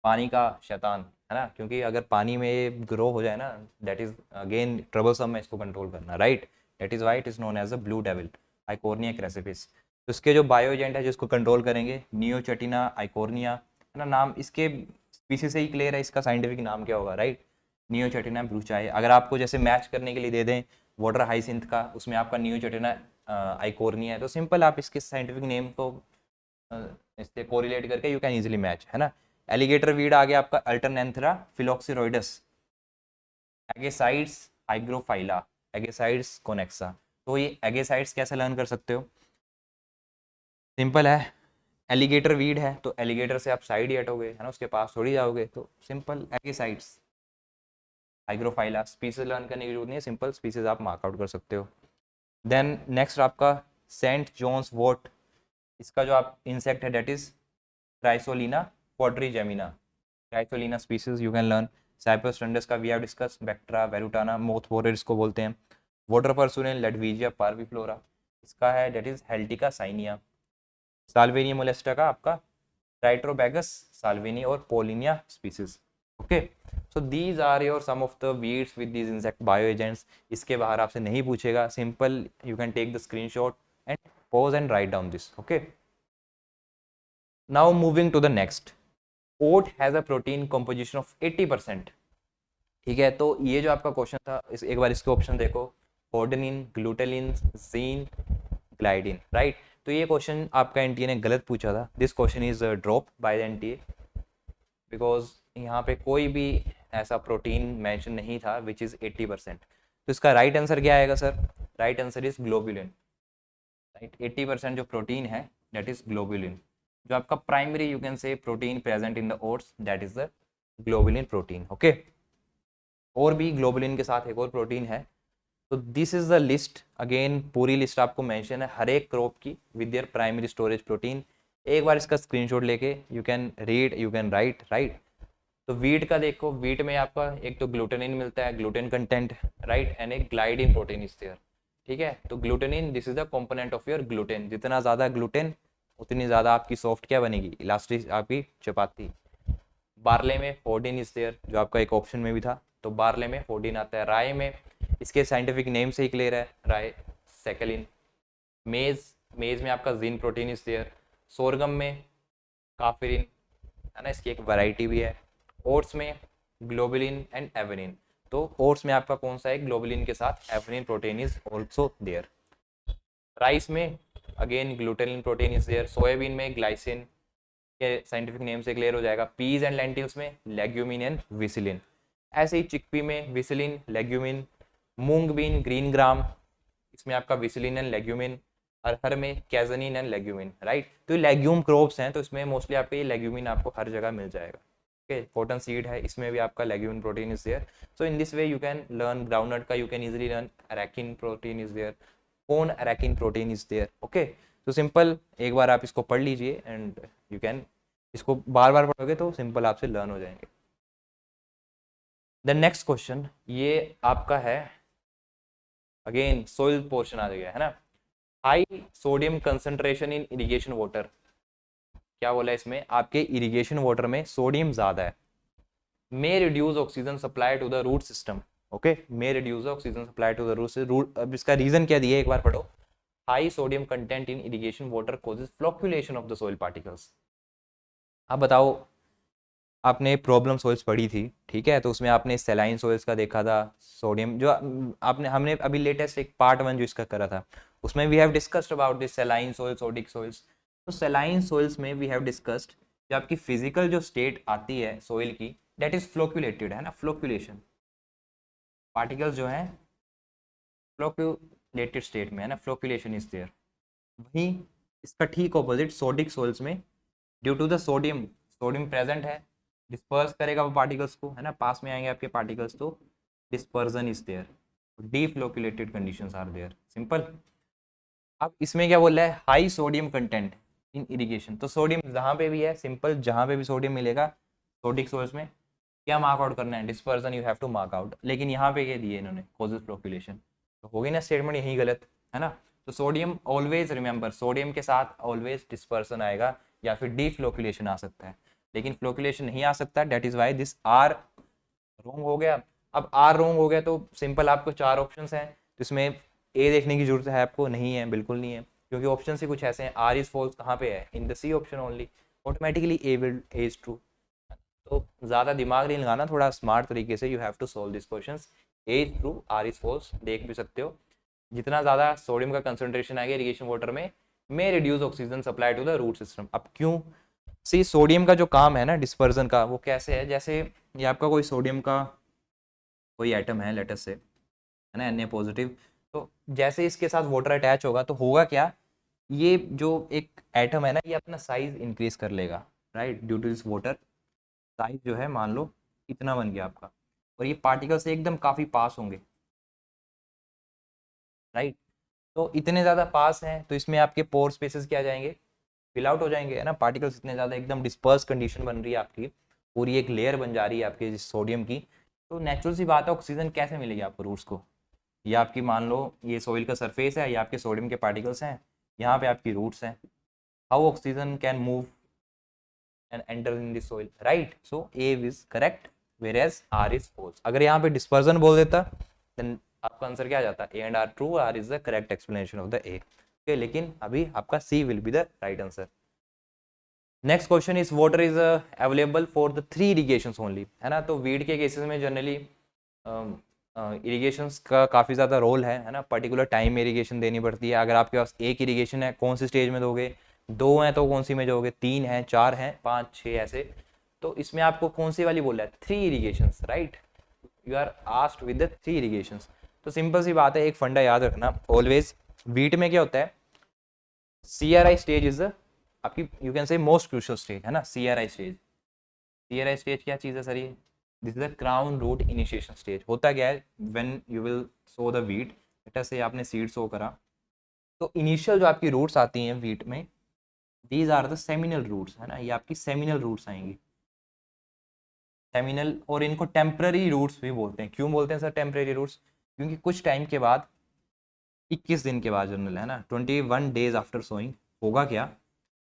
पानी का शैतान है ना, क्योंकि अगर पानी में ग्रो हो जाए ना, दैट इज अगेन ट्रबलसम है इसको कंट्रोल करना right, that is why it is known as a blue devil Eichhornia crassipes. तो इसके जो बायो एजेंट है जिसको कंट्रोल करेंगे, नियोचेटिना आइकोर्निया है ना, नाम इसके स्पीसीज से ही क्लियर है इसका साइंटिफिक नाम क्या होगा राइट, नियोचेटिना ब्रूचाई। अगर आपको जैसे मैच करने के लिए दे दें वाटर हाइसिंथ का, उसमें आपका नियोचेटिना आइकोर्निया है, तो सिंपल आप इसके साइंटिफिक नेम को इससे कोरिलेट करके यू कैन इजीली मैच है ना। एलिगेटर वीड आ गया आपका अल्टरनेंथरा फिलोक्सिरोइडस, एगेसाइड्स हाइग्रोफाइला, एगेसाइड्स कोनेक्सा। तो ये एगेसाइड्स कैसे लर्न कर सकते हो, सिंपल है, एलिगेटर वीड है तो एलिगेटर से आप साइड ही हटोगे है ना, उसके पास थोड़ी जाओगे, तो सिंपल एगेसाइड्स हाइग्रोफाइला। स्पीसीज लर्न करने की जरूरत नहीं है, सिंपल स्पीसीज आप मार्कआउट कर सकते हो। देन नेक्स्ट आपका सेंट जॉन्स वॉट, इसका जो आप इंसेक्ट है that is Chrysolina quadrigemina, Chrysolina species you can learn. Cyperus rotundus का we have discuss, Bactra verutana moth borer इसको बोलते हैं। वाटर पर्सुनेल लेडवीजिया पार्विफ्लोरा, इसका है डेट इज हेल्टिका साइनिया। साल्वेनिया मोलेस्टा का आपका ट्राइट्रोबैगस साल्वेनी और Paulinia species. Okay, so these are your some of the weeds with these insect bio agents. इसके बाहर आपसे नहीं पूछेगा, simple you can take the screenshot and pause and write down this. Okay, now moving to the next, oat has a protein composition of 80%। ठीक है, तो ये जो आपका क्वेश्चन था एक बार इसके ऑप्शन देखो, कोडेनिन, ग्लूटेलिन, जीन, ग्लाइडिन राइट। तो ये क्वेश्चन आपका एनटीए ने गलत पूछा था, this question is drop by the NTA because यहाँ पे कोई भी ऐसा प्रोटीन मेंशन नहीं था विच इज 80%। तो इसका राइट आंसर क्या आएगा sir, right answer is globulin right. 80% जो प्रोटीन है दैट इज ग्लोबुलिन, जो आपका प्राइमरी यू कैन से protein present in the oats that is the globulin protein. Okay, और भी ग्लोबुलिन के साथ एक और प्रोटीन है, तो this is the list, again पूरी लिस्ट आपको मेंशन है हर एक क्रॉप की with their primary storage protein. एक बार इसका स्क्रीनशॉट लेके you can read, you can write right. तो वीट का देखो, वीट में आपका एक तो ग्लूटेनिन मिलता है, ग्लूटेन कंटेंट राइट, एंड एक ग्लाइडिन प्रोटीन इज देयर। ठीक है, तो glutenin this is the component of your gluten, जितना ज़्यादा ग्लूटेन उतनी ज़्यादा आपकी सॉफ्ट क्या बनेगी, इलास्टिक आपकी चपाती। बार्ले में फोर्डीन इज देयर, जो आपका एक ऑप्शन में भी था, तो बार्ले में फोर्डीन आता है। राय में इसके साइंटिफिक नेम से ही क्लियर है, राय सेकेलिन। मेज, मेज में आपका zein protein is there. Sorghum में काफिरिन है ना, इसकी एक वैरायटी भी है। ओट्स में ग्लोबुलिन एंड एवेनिन, तो ओट्स में आपका कौन सा है, ग्लोबुलिन के साथ avenin protein is also there. Rice में again glutenin protein is there. Soybean में ग्लाइसिन के साइंटिफिक नेम से क्लियर हो जाएगा। पीज एंड लेंटिल्स में लेग्यूमिन एंड विसिलिन। ऐसे ही चिकपी में विसिलिन लेग्यूमिन। मूंग बीन ग्रीन ग्राम, इसमें आपका विसिलिन एंड लेग्यूमिन। अरहर में कैजनिन एंड लेग्यूमिन राइट। तो ये लेग्यूम क्रॉप्स हैं, तो इसमें मोस्टली आपको ये लेग्यूमिन आपको हर जगह मिल जाएगा। ओके, कॉटन सीड है, इसमें भी आपका legumin protein is there. So in this way you can learn groundnut का, you can easily learn arachin protein is there, कौन arachin protein is there. Okay, तो सिंपल एक बार आप इसको पढ़ लीजिए एंड यू कैन, इसको बार बार पढ़ोगे तो सिंपल आपसे लर्न हो जाएंगे। द नेक्स्ट क्वेश्चन ये आपका है, अगेन सोइल पोर्शन आ गया है ना। High sodium concentration in irrigation water, क्या बोला है इसमें, आपके इरिगेशन वाटर में सोडियम ज्यादा है, may reduce oxygen supply to the root system, okay, may reduce oxygen supply to the root। अब इसका रीजन क्या दिया है एक बार पढ़ो। High sodium content in irrigation water causes flocculation of the soil particles। अब बताओ, आपने प्रॉब्लम सोइल्स पढ़ी थी, ठीक है, तो उसमें आपने सेलाइन सोइल्स का देखा था, सोडियम जो आपने हमने अभी लेटेस्ट एक पार्ट 1 जो इसका करा था, उसमें we have discussed about this saline soils, sodic soils. तो सेलाइन सोइल्स में वी हैव डिस्कस्ड जो आपकी फिजिकल जो स्टेट आती है सोइल की, दैट इज फ्लोक्यूलेटेड, है ना, फ्लोक्यूलेशन, पार्टिकल्स जो हैं फ्लोक्यूलेटेड स्टेट में है ना, फ्लोक्यूलेशन इज देयर। वहीं इसका ठीक ऑपोजिट सोडिक सोइल्स में, due to the sodium, sodium present है, डिस्पर्स करेगा वो पार्टिकल्स को, है ना, पास में आएंगे आपके पार्टिकल्स, तो dispersion is there, deflocculated conditions are there, simple. अब इसमें क्या बोल रहा है, high sodium content in irrigation, तो सोडियम जहाँ पे भी है, सिंपल, जहाँ पे भी सोडियम मिलेगा सोडिक सोर्स में, क्या मार्क आउट करना है, dispersion you have to mark out. लेकिन यहाँ पे ये दिए इन्होंने कॉजेस फ्लोक्यूलेशन, तो हो गई ना स्टेटमेंट यही गलत, है ना। तो सोडियम ऑलवेज रिमेंबर, सोडियम के साथ ऑलवेज डिस्पर्सन आएगा या फिर डीफ्लोक्यूलेशन आ सकता है, लेकिन फ्लोक्यूलेशन नहीं आ सकता, that is why this are wrong हो गया। अब आर रोंग हो गया तो सिंपल आपको 4 ऑप्शन हैं, तो इसमें ए देखने की जरूरत है आपको, नहीं है, बिल्कुल नहीं है, क्योंकि ऑप्शन से कुछ ऐसे हैं, आर इज फॉल्स कहाँ पे है, in the C option only, automatically A will A is true. तो ज़्यादा दिमाग नहीं लगाना, थोड़ा स्मार्ट तरीके से you have to solve this questions. A is true, R is false, देख भी सकते हो। जितना ज़्यादा सोडियम का कंसंट्रेशन आएगा इरिगेशन वाटर में reduce oxygen supply to the root system. अब क्यों, सी सोडियम का जो काम है ना डिस्पर्जन का, वो कैसे है, जैसे ये आपका कोई सोडियम का कोई एटम है लेटर से, है ना, Na पॉजिटिव, तो जैसे इसके साथ वाटर अटैच होगा तो होगा क्या, ये जो एक एटम है ना, ये अपना साइज इंक्रीज कर लेगा, right, due to this water, size जो है मान लो इतना बन गया आपका, और ये पार्टिकल से एकदम काफ़ी पास होंगे, राइट। तो इतने ज़्यादा पास हैं तो इसमें आपके पोर स्पेसेस क्या जाएंगे, फिल आउट हो जाएंगे, है ना, पार्टिकल्स इतने ज़्यादा, एकदम डिस्पर्स कंडीशन बन रही है आपकी, पूरी एक लेयर बन जा रही है आपके सोडियम की। तो नेचुरल सी बात है, ऑक्सीजन कैसे मिलेगी आपको रूट्स को, ये आपकी मान लो ये सॉइल का सरफेस है, ये आपके सोडियम के पार्टिकल्स हैं, यहाँ पे आपकी रूट्स हैं, how oxygen can move and enter in the soil, right? So A is correct whereas R is false। अगर यहाँ पे dispersion बोल देता then आपका आंसर क्या आ जाता, A and R true, R is the correct explanation of the A, okay, लेकिन अभी आपका C will be the right answer। Next question is water is available for the 3 irrigations only, है ना। तो weed के cases में generally इरीगेशंस का काफ़ी ज़्यादा रोल है ना, पर्टिकुलर टाइम में इरीगेशन देनी पड़ती है। अगर आपके पास एक इरीगेशन है, कौन सी स्टेज में दोगे, 2 हैं तो कौन सी में दोगे, 3 हैं, 4 हैं, 5, 6 ऐसे, तो इसमें आपको कौन सी वाली बोला है, 3 irrigations, right, you are asked with the 3 irrigations. तो सिंपल सी बात है, एक फंडा याद रखना ऑलवेज, वीट में क्या होता है, CRI स्टेज इज आपकी यू कैन से मोस्ट क्रूशियल स्टेज, है ना, CRI स्टेज। CRI स्टेज क्या चीज़ है सर, ये this is the crown root initiation stage. होता क्या है, when you will sow the wheat, बेटा से आपने सीड सो करा, तो इनिशियल जो आपकी रूट्स आती हैं वीट में, these are the seminal roots, है ना, ये आपकी सेमिनल रूट्स आएंगी, सेमिनल, और इनको टेम्पररी रूट्स भी बोलते हैं। क्यों बोलते हैं सर टेम्पररी रूट्स, क्योंकि कुछ टाइम के बाद, 21 दिन के बाद जनरल, है ना, 21 डेज आफ्टर सोइंग, होगा क्या,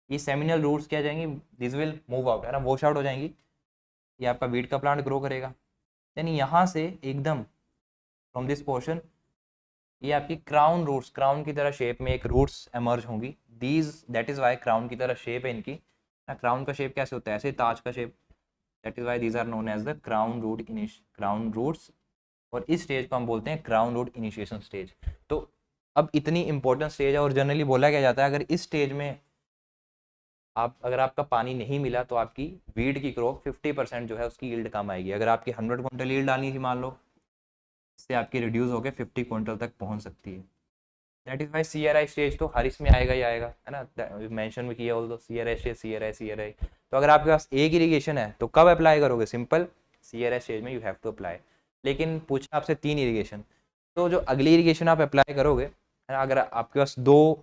ये सेमिनल रूट्स क्या जाएंगी, दिस विल मूव आउट, है ना, वॉश आउट हो जाएंगी, ये आपका वीट का प्लांट ग्रो करेगा। यानी यहाँ से एकदम फ्रॉम दिस पोर्शन ये आपकी क्राउन रूट्स, क्राउन की तरह शेप में एक रूट्स एमर्ज होंगी, these that is why crown की तरह शेप है इनकी ना। क्राउन का शेप कैसे होता है, ऐसे ताज का shape, that is why these are known as the crown root crown roots, और इस स्टेज को हम बोलते हैं क्राउन रूट इनिशिएशन स्टेज। तो अब इतनी इंपॉर्टेंट स्टेज है, और जनरली बोला क्या जाता है, अगर इस स्टेज में अगर आपका पानी नहीं मिला तो आपकी वीट की क्रॉप 50% जो है उसकी यील्ड कम आएगी। अगर आपकी 100 क्विंटल यील्ड आनी थी मान लो, इससे आपकी रिड्यूस होकर 50 क्विंटल तक पहुंच सकती है। That is why CRI stage तो हर इसमें आएगा ही आएगा, है ना, मेंशन भी किया ऑल्दो CRI स्टेज, CRI। तो अगर आपके पास एक इरीगेशन है तो कब अप्लाई करोगे, सिंपल CRI स्टेज में यू हैव टू अप्लाई। लेकिन पूछा आपसे 3 इरीगेशन, तो जो अगली इरीगेशन आप अप्लाई करोगे, है ना, अगर आपके पास 2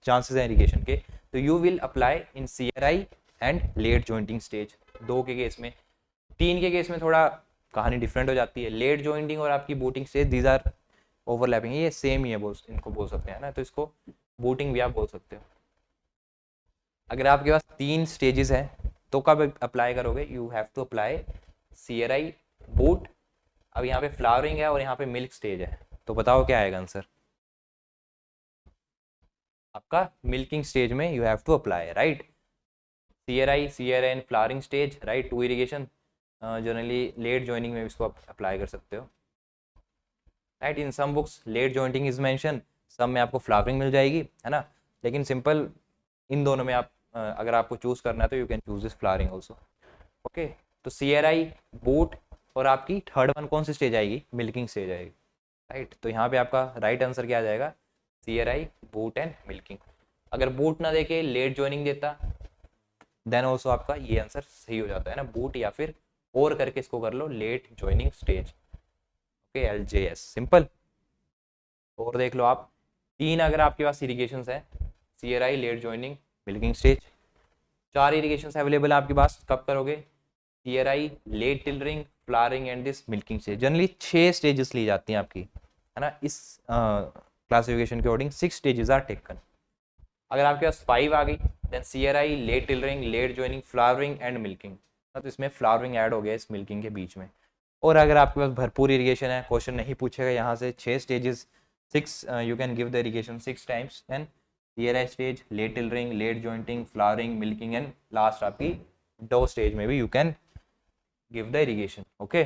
चांसेस हैं इरीगेशन के, तो you will apply in CRI and let jointing stage, 2 के केस में। 3 के केस में थोड़ा कहानी डिफरेंट हो जाती है। लेट जॉइंटिंग और आपकी booting stage, these are overlapping, ये सेम ही है, इनको बोल सकते हैं ना, तो इसको बूटिंग भी आप बोल सकते हो। अगर आपके पास 3 स्टेजेस हैं तो कब अप्लाई करोगे, you have to apply CRI boot. अब यहाँ पे फ्लावरिंग है और यहाँ पे मिल्क स्टेज है, तो बताओ क्या आएगा आंसर। आपका मिल्किंग स्टेज में you have to apply, right. CRI, CRN, flowering stage, right. Two irrigation, generally late joining में इसको अप्लाई कर सकते हो, right. In some books late jointing is mention, सब में आपको फ्लावरिंग मिल जाएगी, है ना। लेकिन सिंपल इन दोनों में आप अगर आपको चूज करना है तो you can choose this flowering also, okay. तो CRI बूट और आपकी थर्ड वन कौन सी स्टेज आएगी, मिल्किंग स्टेज आएगी, राइट। तो यहाँ पे आपका राइट आंसर क्या आ जाएगा, CRI बूट एंड मिल्किंग। अगर बूट ना देके लेट ज्वाइनिंग देता देन ऑल्सो आपका ये आंसर सही हो जाता है ना, बूट या फिर और करके इसको कर लो late jointing stage, okay, LJS, simple. और देख लो आप 3 अगर आपके पास इरिगेशन है, CRI, late jointing, milking stage, 4 irrigation available है आपके पास, कब करोगे, CRI, late tillering, flowering and this milking stage. Generally 6 stages ली जाती हैं आपकी, है ना, इस क्लासिफिकेशन के अकॉर्डिंग 6 स्टेजेस आर टेकन। अगर आपके पास 5 आ गई then CRI, late tillering, late joining, flowering and milking, तो इसमें फ्लावरिंग ऐड हो गया इस मिल्किंग के बीच में। और अगर आपके पास भरपूर इरिगेशन है, क्वेश्चन नहीं पूछेगा यहाँ से, 6 stages, 6 you can give the irrigation 6 times, then CRI stage, late tillering, late jointing, flowering, milking and last आपकी डो स्टेज में भी you can give the irrigation, okay.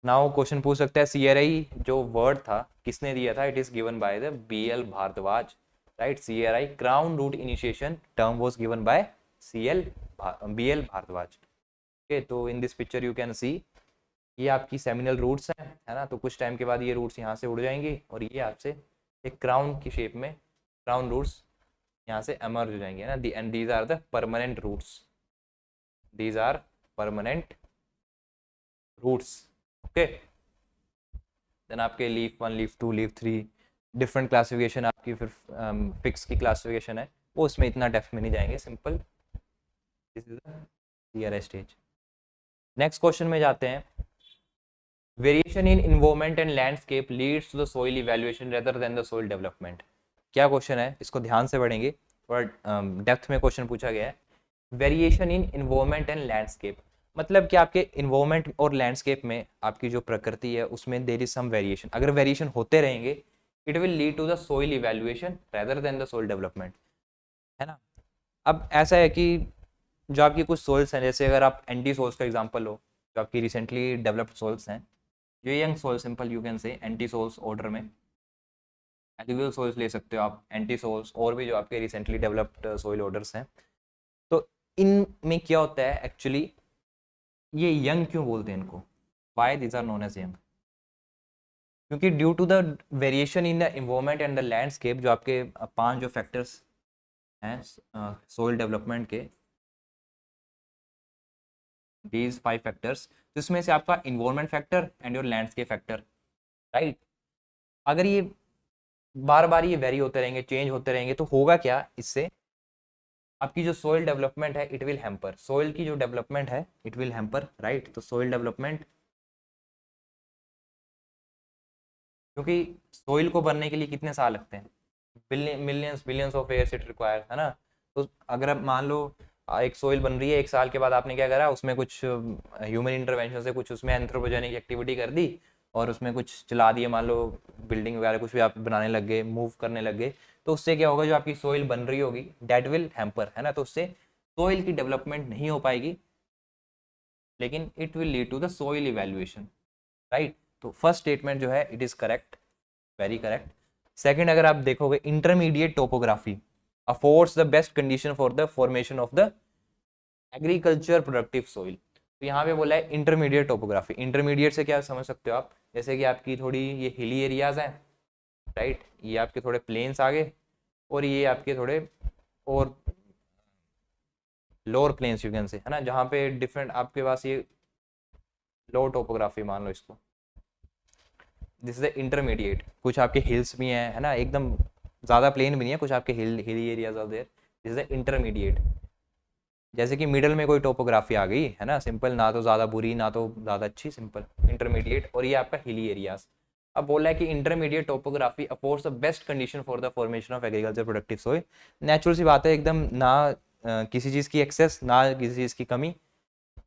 Now question पूछ सकता है CRI जो वर्ड था किसने दिया था, it is given by the BL Bhardwaj, right. CRI crown root initiation term was given by BL Bhardwaj, okay. तो in this picture you can see ये आपकी सेमिनल रूट्स हैं, है ना, तो कुछ टाइम के बाद ये रूट्स यहाँ से उड़ जाएंगी और ये आपसे एक क्राउन की शेप में क्राउन रूट्स यहाँ से एमर्ज हो जाएंगे, है ना, and these are the permanent roots, these are permanent roots, okay. Then आपके leaf 1, leaf 2, leaf 3 different classification आपकी, फिर फिक्स की क्लासिफिकेशन है, वो उसमें इतना डेप्थ में नहीं जाएंगे, simple this is the CRI stage. Next question में जाते हैं, variation in environment and landscape leads to the soil evaluation rather than the soil development. क्या क्वेश्चन है, इसको ध्यान से पढ़ेंगे, थोड़ा डेप्थ में क्वेश्चन पूछा गया है। Variation in environment and landscape मतलब कि आपके इन्वायरमेंट और लैंडस्केप में आपकी जो प्रकृति है उसमें देयर इज सम वेरिएशन, अगर वेरिएशन होते रहेंगे it will lead to the soil evaluation rather than the soil development, है ना। अब ऐसा है कि जो आपकी कुछ सोइल्स हैं, जैसे अगर आप एंटी सोल्स का एग्जांपल हो, जो आपकी रिसेंटली डेवलप्ड सोल्स हैं, जो young soil, simple you can say entisols order में, एलुवियल सोल्स ले सकते हो आप, एंटी सोल्स, और भी जो आपके रिसेंटली डेवलप्ड सोइल ऑर्डर्स हैं, तो इनमें क्या होता है एक्चुअली, ये यंग क्यों बोलते हैं इनको, why this are known as young, क्योंकि due to the variation in the environment and the landscape, जो आपके 5 जो फैक्टर्स हैं सोइल डेवलपमेंट के, these 5 फैक्टर्स, जिसमें से आपका environment factor and your landscape factor, right. अगर ये बार बार ये वेरी होते रहेंगे, चेंज होते रहेंगे, तो होगा क्या, इससे आपकी जो सोइल डेवलपमेंट है इट विल हैम्पर, सोइल की जो डेवलपमेंट है इट विल हैम्पर, राइट। तो सोइल डेवलपमेंट, क्योंकि सोइल को बनने के लिए कितने साल लगते हैं, millions billions of years it requires, है ना। तो अगर आप मान लो एक सोइल बन रही है, 1 साल के बाद आपने क्या करा, उसमें कुछ ह्यूमन इंटरवेंशन से कुछ उसमें एंथ्रोपोजेनिक एक्टिविटी कर दी और उसमें कुछ चला दिए, मान लो बिल्डिंग वगैरह कुछ भी आप बनाने लग गए, मूव करने लग गए, तो उससे क्या होगा, जो आपकी सोइल बन रही होगी डेट विल हैम्पर, है ना। तो उससे सोइल की डेवलपमेंट नहीं हो पाएगी, लेकिन it will lead to the soil evaluation, right. तो फर्स्ट स्टेटमेंट जो है it is correct, very correct. Second, अगर आप देखोगे, intermediate topography affords the best condition for the formation of the agriculture productive soil. तो यहाँ पे बोला है इंटरमीडिएट टोपोग्राफी, इंटरमीडिएट से क्या समझ सकते हो आप, जैसे कि आपकी थोड़ी ये हिली एरियाज हैं, राइट, ये आपके थोड़े प्लेन्स आ गए और ये आपके थोड़े और लोअर प्लेन्स यू कैन से, है ना, जहाँ पे डिफरेंट आपके पास ये लो टोपोग्राफी मान लो इसको, दिस इज द इंटरमीडिएट। कुछ आपके हिल्स भी हैं, है ना, एकदम ज़्यादा प्लेन भी नहीं है, कुछ आपके hilly areas are there, this is the intermediate. जैसे कि मिडल में कोई टोपोग्राफी आ गई है ना, सिंपल, ना तो ज़्यादा बुरी ना तो ज़्यादा अच्छी, सिंपल इंटरमीडिएट, और ये आपका हिली एरियाज। अब बोला है कि intermediate topography affords the best condition for the formation of agriculture productive soil. Natural सी बात है एकदम, ना किसी चीज़ की एक्सेस ना किसी चीज़ की कमी।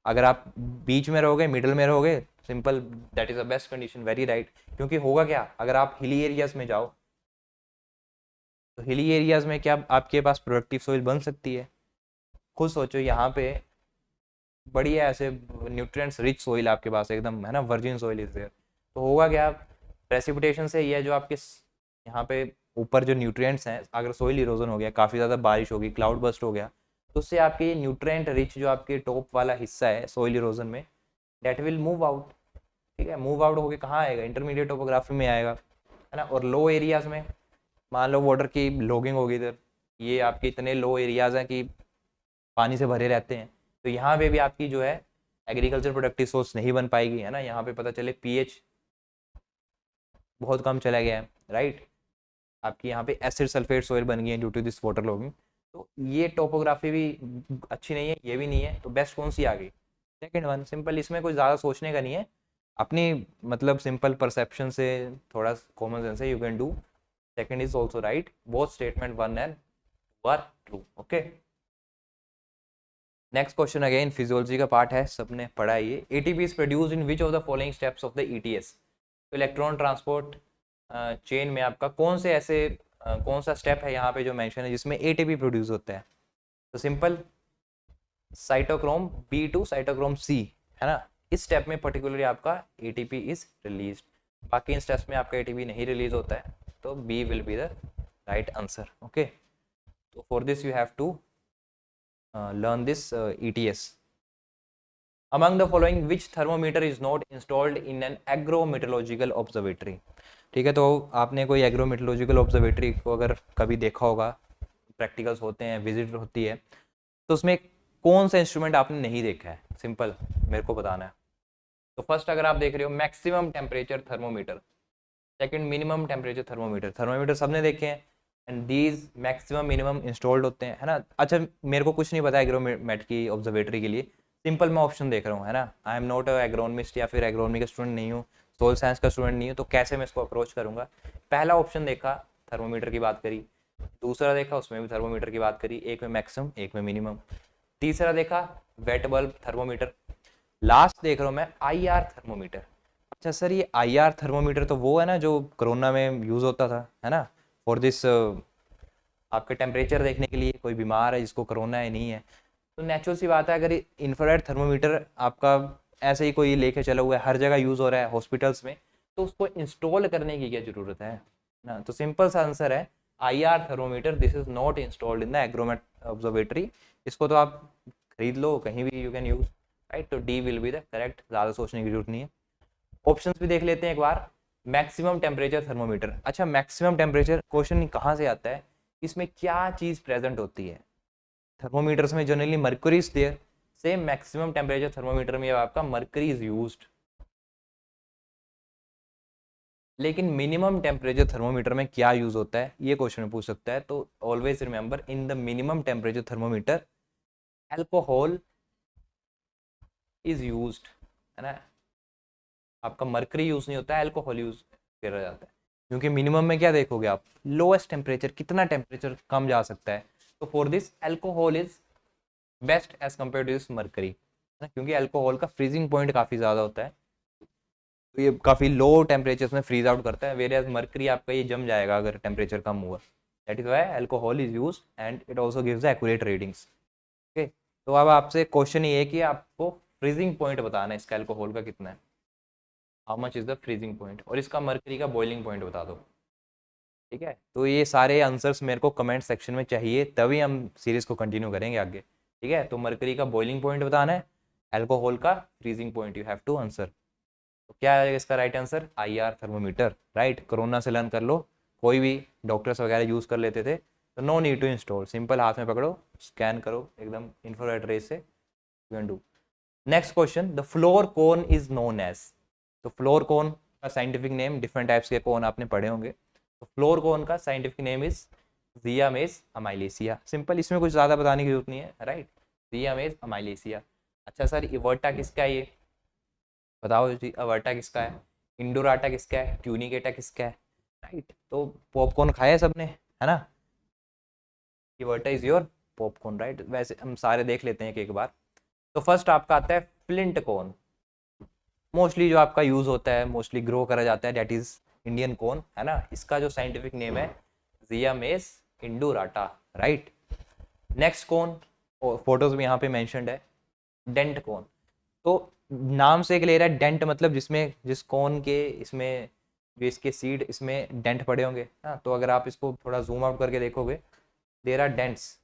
अगर आप बीच में रहोगे, मिडल में रहोगे, simple, that is the best condition, very right. क्योंकि होगा क्या, अगर आप हिली एरियाज में जाओ तो हिली एरियाज में क्या आपके पास प्रोडक्टिव सॉइल बन सकती है? खुद सोचो, यहाँ पे बढ़िया ऐसे न्यूट्रिएंट्स रिच सॉइल आपके पास एकदम है ना, वर्जिन सॉइल इज देयर। तो होगा क्या, प्रेसिपिटेशन से ये जो आपके यहाँ पे ऊपर जो न्यूट्रिएंट्स हैं, अगर सॉइल इरोजन हो गया, काफ़ी ज़्यादा बारिश होगी, क्लाउड बस्ट हो गया, तो उससे आपके ये न्यूट्रिएंट रिच जो आपके टॉप वाला हिस्सा है सॉइल इरोजन में, डेट विल मूव आउट। ठीक है, मूव आउट होकर कहाँ आएगा, इंटरमीडिएट टोपोग्राफी में आएगा, है ना। और लो एरियाज में मान लो वाटर की लॉगिंग होगी इधर, ये आपके इतने लो एरियाज हैं कि पानी से भरे रहते हैं, तो यहाँ पे भी आपकी जो है एग्रीकल्चर प्रोडक्टिव सोर्स नहीं बन पाएगी, है ना। यहाँ पे पता चले पीएच बहुत कम चला गया है, राइट। आपकी यहाँ पे एसिड सल्फेट सोइल बन गई है due to this water logging. तो ये टोपोग्राफी भी अच्छी नहीं है, ये भी नहीं है, तो बेस्ट कौन सी आ गई, सेकेंड वन, सिंपल। इसमें कोई ज़्यादा सोचने का नहीं है, अपनी मतलब सिंपल परसेप्शन से, थोड़ा कॉमन सेंस से you can do, second is also right, both statement one and were true, okay. Next question again physiology का पार्ट है, सबने पढ़ा है ये। ATP is produce in which of the following steps of the ETS. तो electron transport chain में आपका कौन से ऐसे कौन सा स्टेप है यहाँ पे जो मेंशन है जिसमें एटीपी प्रोड्यूस होता है? तो simple, cytochrome B2 cytochrome C, है ना। इस स्टेप में पर्टिकुलरली आपका एटीपी इज रिलीज, बाकी इन स्टेप्स में आपका एटीपी नहीं रिलीज होता है, तो B will be the right answer, okay. तो for this you have to learn this ETS. Among the following, which thermometer is not installed in an agrometeorological observatory? ठीक है, तो आपने कोई एग्रोमेटोलॉजिकल ऑब्जर्वेटरी को अगर कभी देखा होगा, प्रैक्टिकल्स होते हैं, विजिट होती है, तो उसमें कौन सा इंस्ट्रूमेंट आपने नहीं देखा है, सिंपल मेरे को बताना है। तो फर्स्ट अगर आप देख रहे हो maximum temperature thermometer, second minimum temperature thermometer, thermometer सबने देखे हैं, and these maximum minimum installed होते हैं, है ना। अच्छा, मेरे को कुछ नहीं पता एग्रोमेट की ऑब्जर्वेटरी के लिए, सिंपल मैं ऑप्शन देख रहा हूँ, है ना। आई एम नॉट एग्रोनमिस्ट या फिर एग्रोनमी का स्टूडेंट नहीं हूँ, सोल साइंस का स्टूडेंट नहीं हूँ, तो कैसे मैं इसको अप्रोच करूँगा। पहला ऑप्शन देखा, थर्मोमीटर की बात करी, दूसरा देखा उसमें भी थर्मोमीटर की बात करी, एक में मैक्सिमम एक में मिनिमम, तीसरा देखा वेट बल्ब थर्मोमीटर, लास्ट देख रहा हूँ मैं IR थर्मोमीटर। अच्छा सर, ये IR थर्मोमीटर तो वो है ना जो कोरोना में यूज़ होता था, है ना, फॉर दिस आपके टेम्परेचर देखने के लिए, कोई बीमार है जिसको कोरोना है नहीं है, तो नेचुरल सी बात है, अगर इंफ्रारेड थर्मोमीटर आपका ऐसे ही कोई लेके चला हुआ है, हर जगह यूज़ हो रहा है हॉस्पिटल्स में, तो उसको इंस्टॉल करने की क्या ज़रूरत है ना। तो सिंपल सा आंसर है IR thermometer, this is not installed in the Agromet observatory. इसको तो आप खरीद लो, कहीं भी यू कैन यूज, राइट। तो D will be the correct, ज़्यादा सोचने की जरूरत नहीं है। ऑप्शंस भी देख लेते हैं एक बार। मैक्सिमम टेम्परेचर थर्मोमीटर, अच्छा मैक्सिमम टेम्परेचर क्वेश्चन कहाँ से आता है, इसमें क्या चीज़ प्रेजेंट होती है? थर्मोमीटर्स में generally mercury is there, same maximum temperature thermometer में आपका मर्क्यूरी इज यूज्ड, लेकिन मिनिमम टेम्परेचर थर्मोमीटर में क्या यूज होता है ये क्वेश्चन पूछ सकता है। तो always remember, in the minimum temperature thermometer alcohol is used, है ना। आपका मर्करी यूज नहीं होता है, अल्कोहल यूज किया जाता है, क्योंकि मिनिमम में क्या देखोगे आप, लोएस्ट टेम्परेचर, कितना टेम्परेचर कम जा सकता है, तो for this alcohol is best as compare to this mercury, है ना, क्योंकि अल्कोहल का फ्रीजिंग पॉइंट काफ़ी ज़्यादा होता है, तो ये काफ़ी लो टेम्परेचर में फ्रीज आउट करता है, वेयर एज मर्करी आपका ये जम जाएगा अगर टेम्परेचर कम हुआ। That is why alcohol is use and it also gives the accurate readings, okay. तो अब आपसे क्वेश्चन ये है कि आपको फ्रीजिंग पॉइंट बताना है इसका अल्कोहल का कितना है, how much is the freezing point, और इसका मर्करी का बॉइलिंग पॉइंट बता दो, ठीक है। तो ये सारे आंसर्स मेरे को कमेंट सेक्शन में चाहिए, तभी हम सीरीज को कंटिन्यू करेंगे आगे, ठीक है। तो मर्करी का बॉइलिंग पॉइंट बताना है, अल्कोहल का freezing point, you have to answer. तो क्या है इसका right answer, IR thermometer, right. Corona से लर्न कर लो, कोई भी डॉक्टर्स वगैरह यूज़ कर लेते थे, तो no need to install, simple हाथ में पकड़ो, स्कैन करो एकदम इंफ्रारेड रेज से, you can do. Next question, the flour corn is known as. तो फ्लोर कोन का साइंटिफिक नेम, डिफरेंट टाइप्स के कोन आपने पढ़े होंगे, तो फ्लोर कोन का साइंटिफिक नेम इज जियामेस अमाइलेसिया, सिंपल, इसमें कुछ ज़्यादा बताने की जरूरत नहीं है, राइट। जियामेज अमाइलेसिया। अच्छा सर इवर्टा किसका है ये बताओ जी, अवर्टा किसका है, इंडोराटा किसका है, ट्यूनिकेटा किसका है, राइट। तो पॉपकॉर्न खाया सबने, है ना। इवर्टा इज योर पॉपकॉर्न, राइट। वैसे हम सारे देख लेते हैं एक एक बार। तो फर्स्ट आपका आता है फ्लिंट कॉर्न, मोस्टली जो आपका यूज होता है, मोस्टली ग्रो करा जाता है, दैट इज इंडियन कॉर्न, है ना। इसका जो साइंटिफिक नेम है जियामेस इंडोराटा, राइट। नेक्स्ट कॉर्न, फोटोज में यहाँ पे मेंशन्ड है, डेंट कॉर्न। तो नाम से एक ले रहा है डेंट, मतलब जिसमें जिस कॉर्न के इसमें जो इसके सीड इसमें डेंट पड़े होंगे, हाँ। तो अगर आप इसको थोड़ा जूम आउट करके देखोगे, there are dents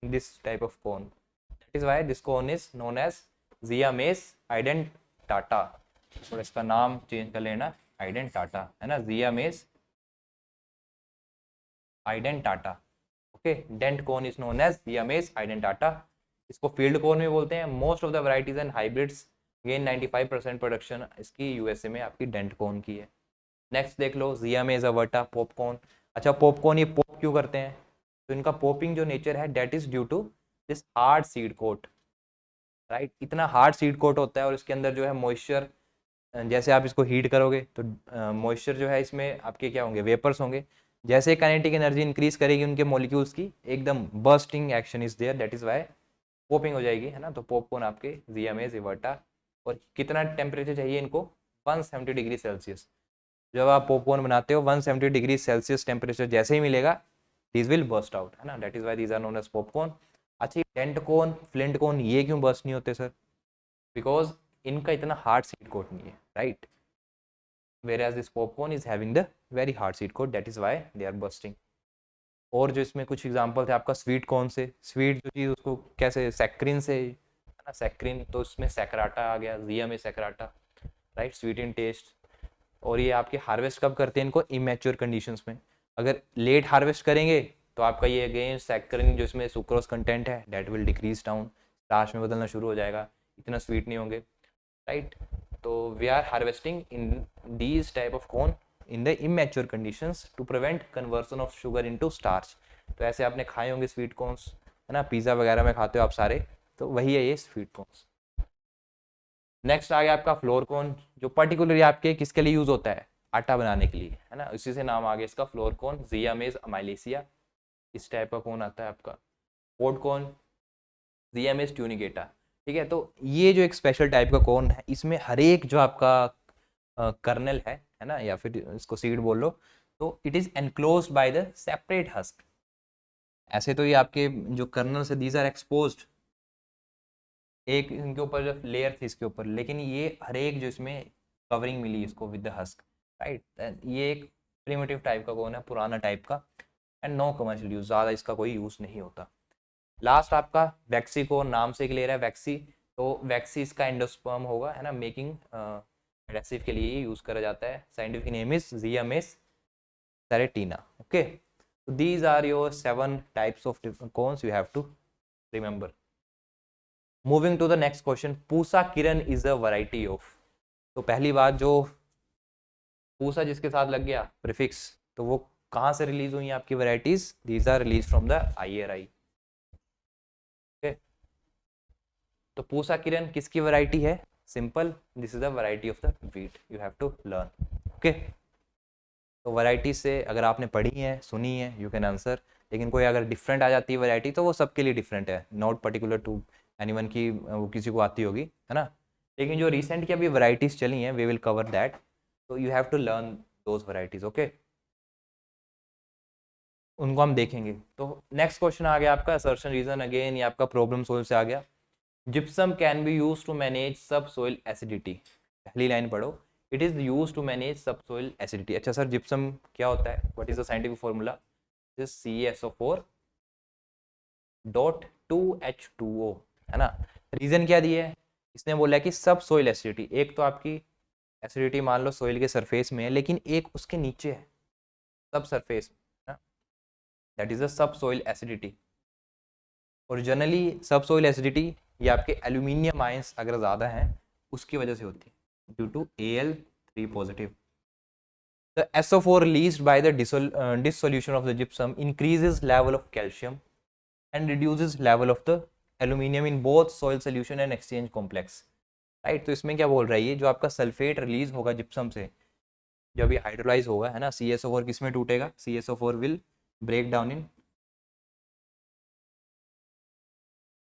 in this type of corn, that is why this corn is known as zea mays indentata. थोड़ा इसका नाम चेंज कर लेना, आइडेंटाटा, है ना, zea mays indentata. Okay, dent corn is known as zea mays indentata. इसको फील्ड कॉर्न भी बोलते हैं। Most of the varieties and hybrids gain 95% production इसकी यूएसए में आपकी डेंट कॉर्न की है। नेक्स्ट देख लो जियामेस अवर्टा पॉपकॉर्न। अच्छा पॉपकॉर्न ये पॉप क्यों करते हैं, तो इनका पॉपिंग जो नेचर है that is due to this hard seed coat, right. इतना हार्ड सीड कोट होता है और इसके अंदर जो है मॉइस्चर, जैसे आप इसको हीट करोगे तो मॉइस्चर जो है इसमें आपके क्या होंगे, वेपर्स होंगे। जैसे काइनेटिक एनर्जी इंक्रीज करेगी उनके मॉलिक्यूल्स की, एकदम bursting action is there, that is why popping हो जाएगी, है ना। तो पॉपकॉर्न आपके जियामेस इवर्टा। और कितना टेम्परेचर चाहिए इनको, 170 डिग्री सेल्सियस। जब आप पॉपकॉर्न बनाते हो 170 डिग्री सेल्सियस टेम्परेचर जैसे ही मिलेगा, दीज विल बर्स्ट आउट, है ना, that is why these are known as popcorn. अच्छा डेंट कॉर्न फ्लिंट कॉर्न ये क्यों बर्स्ट नहीं होते सर, बिकॉज इनका इतना हार्ड सीड कोट नहीं है, right. whereas this popcorn is having the very hard seed coat, that is why they are bursting। और जो इसमें कुछ एग्जांपल थे आपका स्वीट कॉर्न से, स्वीट जो चीज़ उसको कैसे सैक्रिन से, है ना, सैक्रिन, तो इसमें सैकराटा आ गया, जिया में सैकराटा, राइट, स्वीट इन टेस्ट। और ये आपके हार्वेस्ट कब करते हैं इनको, इमेच्योर कंडीशंस में। अगर लेट हार्वेस्ट करेंगे तो आपका ये अगेन सैक्रिन जो इसमें सुक्रोज कंटेंट है that will decrease down, starch में बदलना शुरू हो जाएगा, इतना स्वीट नहीं होंगे, राइट। तो we are harvesting in these type of corn in the immature conditions to prevent conversion of sugar into starch. तो ऐसे आपने खाए होंगे स्वीट कॉर्न्स, है ना, पिज़्ज़ा वगैरह में खाते हो आप सारे, तो वही है ये स्वीट कॉर्न्स। नेक्स्ट आ गया आपका फ्लोर कॉर्न, जो पर्टिकुलरली आपके किसके लिए यूज होता है, आटा बनाने के लिए, है ना, इसी से नाम आ गया इसका फ्लोर कॉर्न, जियामेस अमाइलेसिया। इस टाइप का कॉर्न आता है आपका। पोड कॉर्न, जियामेस ट्यूनिकेटा, ठीक है। तो ये जो एक स्पेशल टाइप का कॉर्न है, इसमें हर एक जो आपका कर्नल है ना, या फिर इसको सीड बोल लो, तो it is enclosed by the separate husk. ऐसे तो ये आपके जो कर्नल से दीज आर एक्सपोज्ड, एक इनके ऊपर जो लेयर थी इसके ऊपर, लेकिन ये हर एक जो इसमें कवरिंग मिली इसको विद द हस्क, राइट। ये एक प्रिमिटिव टाइप का कॉर्न है, पुराना टाइप का, एंड नो कमर्शियल यूज, ज़्यादा इसका कोई यूज नहीं होता। लास्ट आपका वैक्सी कॉर्न, नाम से एक ले रहा है वैक्सी, तो वैक्सी इसका एंडोस्पर्म होगा, है ना, मेकिंग एडेसिव के लिए यूज करा जाता है। Scientific name is zea mays ceratina. Okay, so these are your 7 types of cones you have to remember। Moving to the next question, Pusa Kiran is a variety of। तो पहली बात जो पूसा जिसके साथ लग गया प्रीफिक्स, तो वो कहाँ से रिलीज हुई आपकी varieties, these are release from the IRI। Okay, तो पूसा किरण किसकी वैरायटी है, simple, this is the variety of the wheat, you have to learn. Okay, तो वैरायटी से अगर आपने पढ़ी है सुनी है यू कैन आंसर, लेकिन कोई अगर डिफरेंट आ जाती है वैरायटी तो वो सबके लिए डिफरेंट है, नॉट पर्टिकुलर टू एनीवन की वो किसी को आती होगी, है ना। लेकिन जो रिसेंट की अभी वैरायटीज चली हैं वी विल कवर दैट, तो you have to learn those varieties. Okay, उनको हम देखेंगे। तो नेक्स्ट क्वेश्चन आ गया आपका असर्शन रीजन, अगेन ये आपका प्रॉब्लम सोल्व से आ गया। Gypsum can be use to manage sub soil acidity. पहली लाइन पढ़ो, it is use to manage sub soil acidity. अच्छा सर जिप्सम क्या होता है, what is the scientific formula, this CaSO4 dot 2H2O, है ना। रीजन क्या दिया है, इसने बोला है कि सब सोइल एसिडिटी, एक तो आपकी एसिडिटी मान लो सोइल के सरफेस में है, लेकिन एक उसके नीचे है सब surface, that is the sub soil acidity. और जनरली सब सोइल एसिडिटी ये आपके एल्यूमिनियम आयंस अगर ज़्यादा हैं उसकी वजह से होती है, due to Al3 positive. The SO4 released by the dissolution of the gypsum increases level of calcium and reduces level of the aluminium in both soil solution and exchange complex, right. तो इसमें क्या बोल रहा है ये, जो आपका sulphate release होगा जिप्सम से जब ये हाइड्रोलाइज होगा, है ना, CSO4 किस में टूटेगा, CSO4 will break down in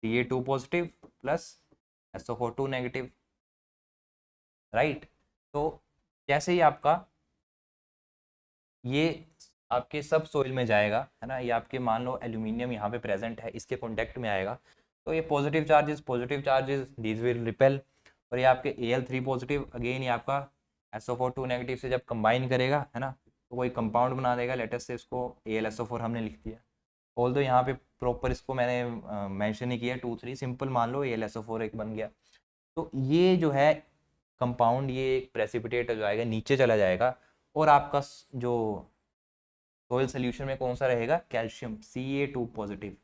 Ta2 positive plus SO4 negative, right. तो जैसे ही आपका ये आपके सब सोइल में जाएगा, है ना, ये आपके मान लो एल्यूमिनियम यहाँ पे प्रेजेंट है, इसके कॉन्टेक्ट में आएगा, तो ये positive charges these will repel, और ये आपके Al3 पॉजिटिव अगेन ये आपका SO4 नेगेटिव से जब कंबाइन करेगा, है ना, तो कोई कंपाउंड बना देगा, लेटेस्ट से इसको AlSO4 हमने लिख दिया। ऑल तो यहाँ पे प्रॉपर इसको मैंने मेंशन नहीं किया 2 3, सिंपल मान लो AlSO4 एक बन गया। तो ये जो है कंपाउंड, ये एक प्रेसिपिटेट हो जाएगा, नीचे चला जाएगा, और आपका जो सोइल सोल्यूशन में कौन सा रहेगा, कैल्शियम Ca2 पॉजिटिव।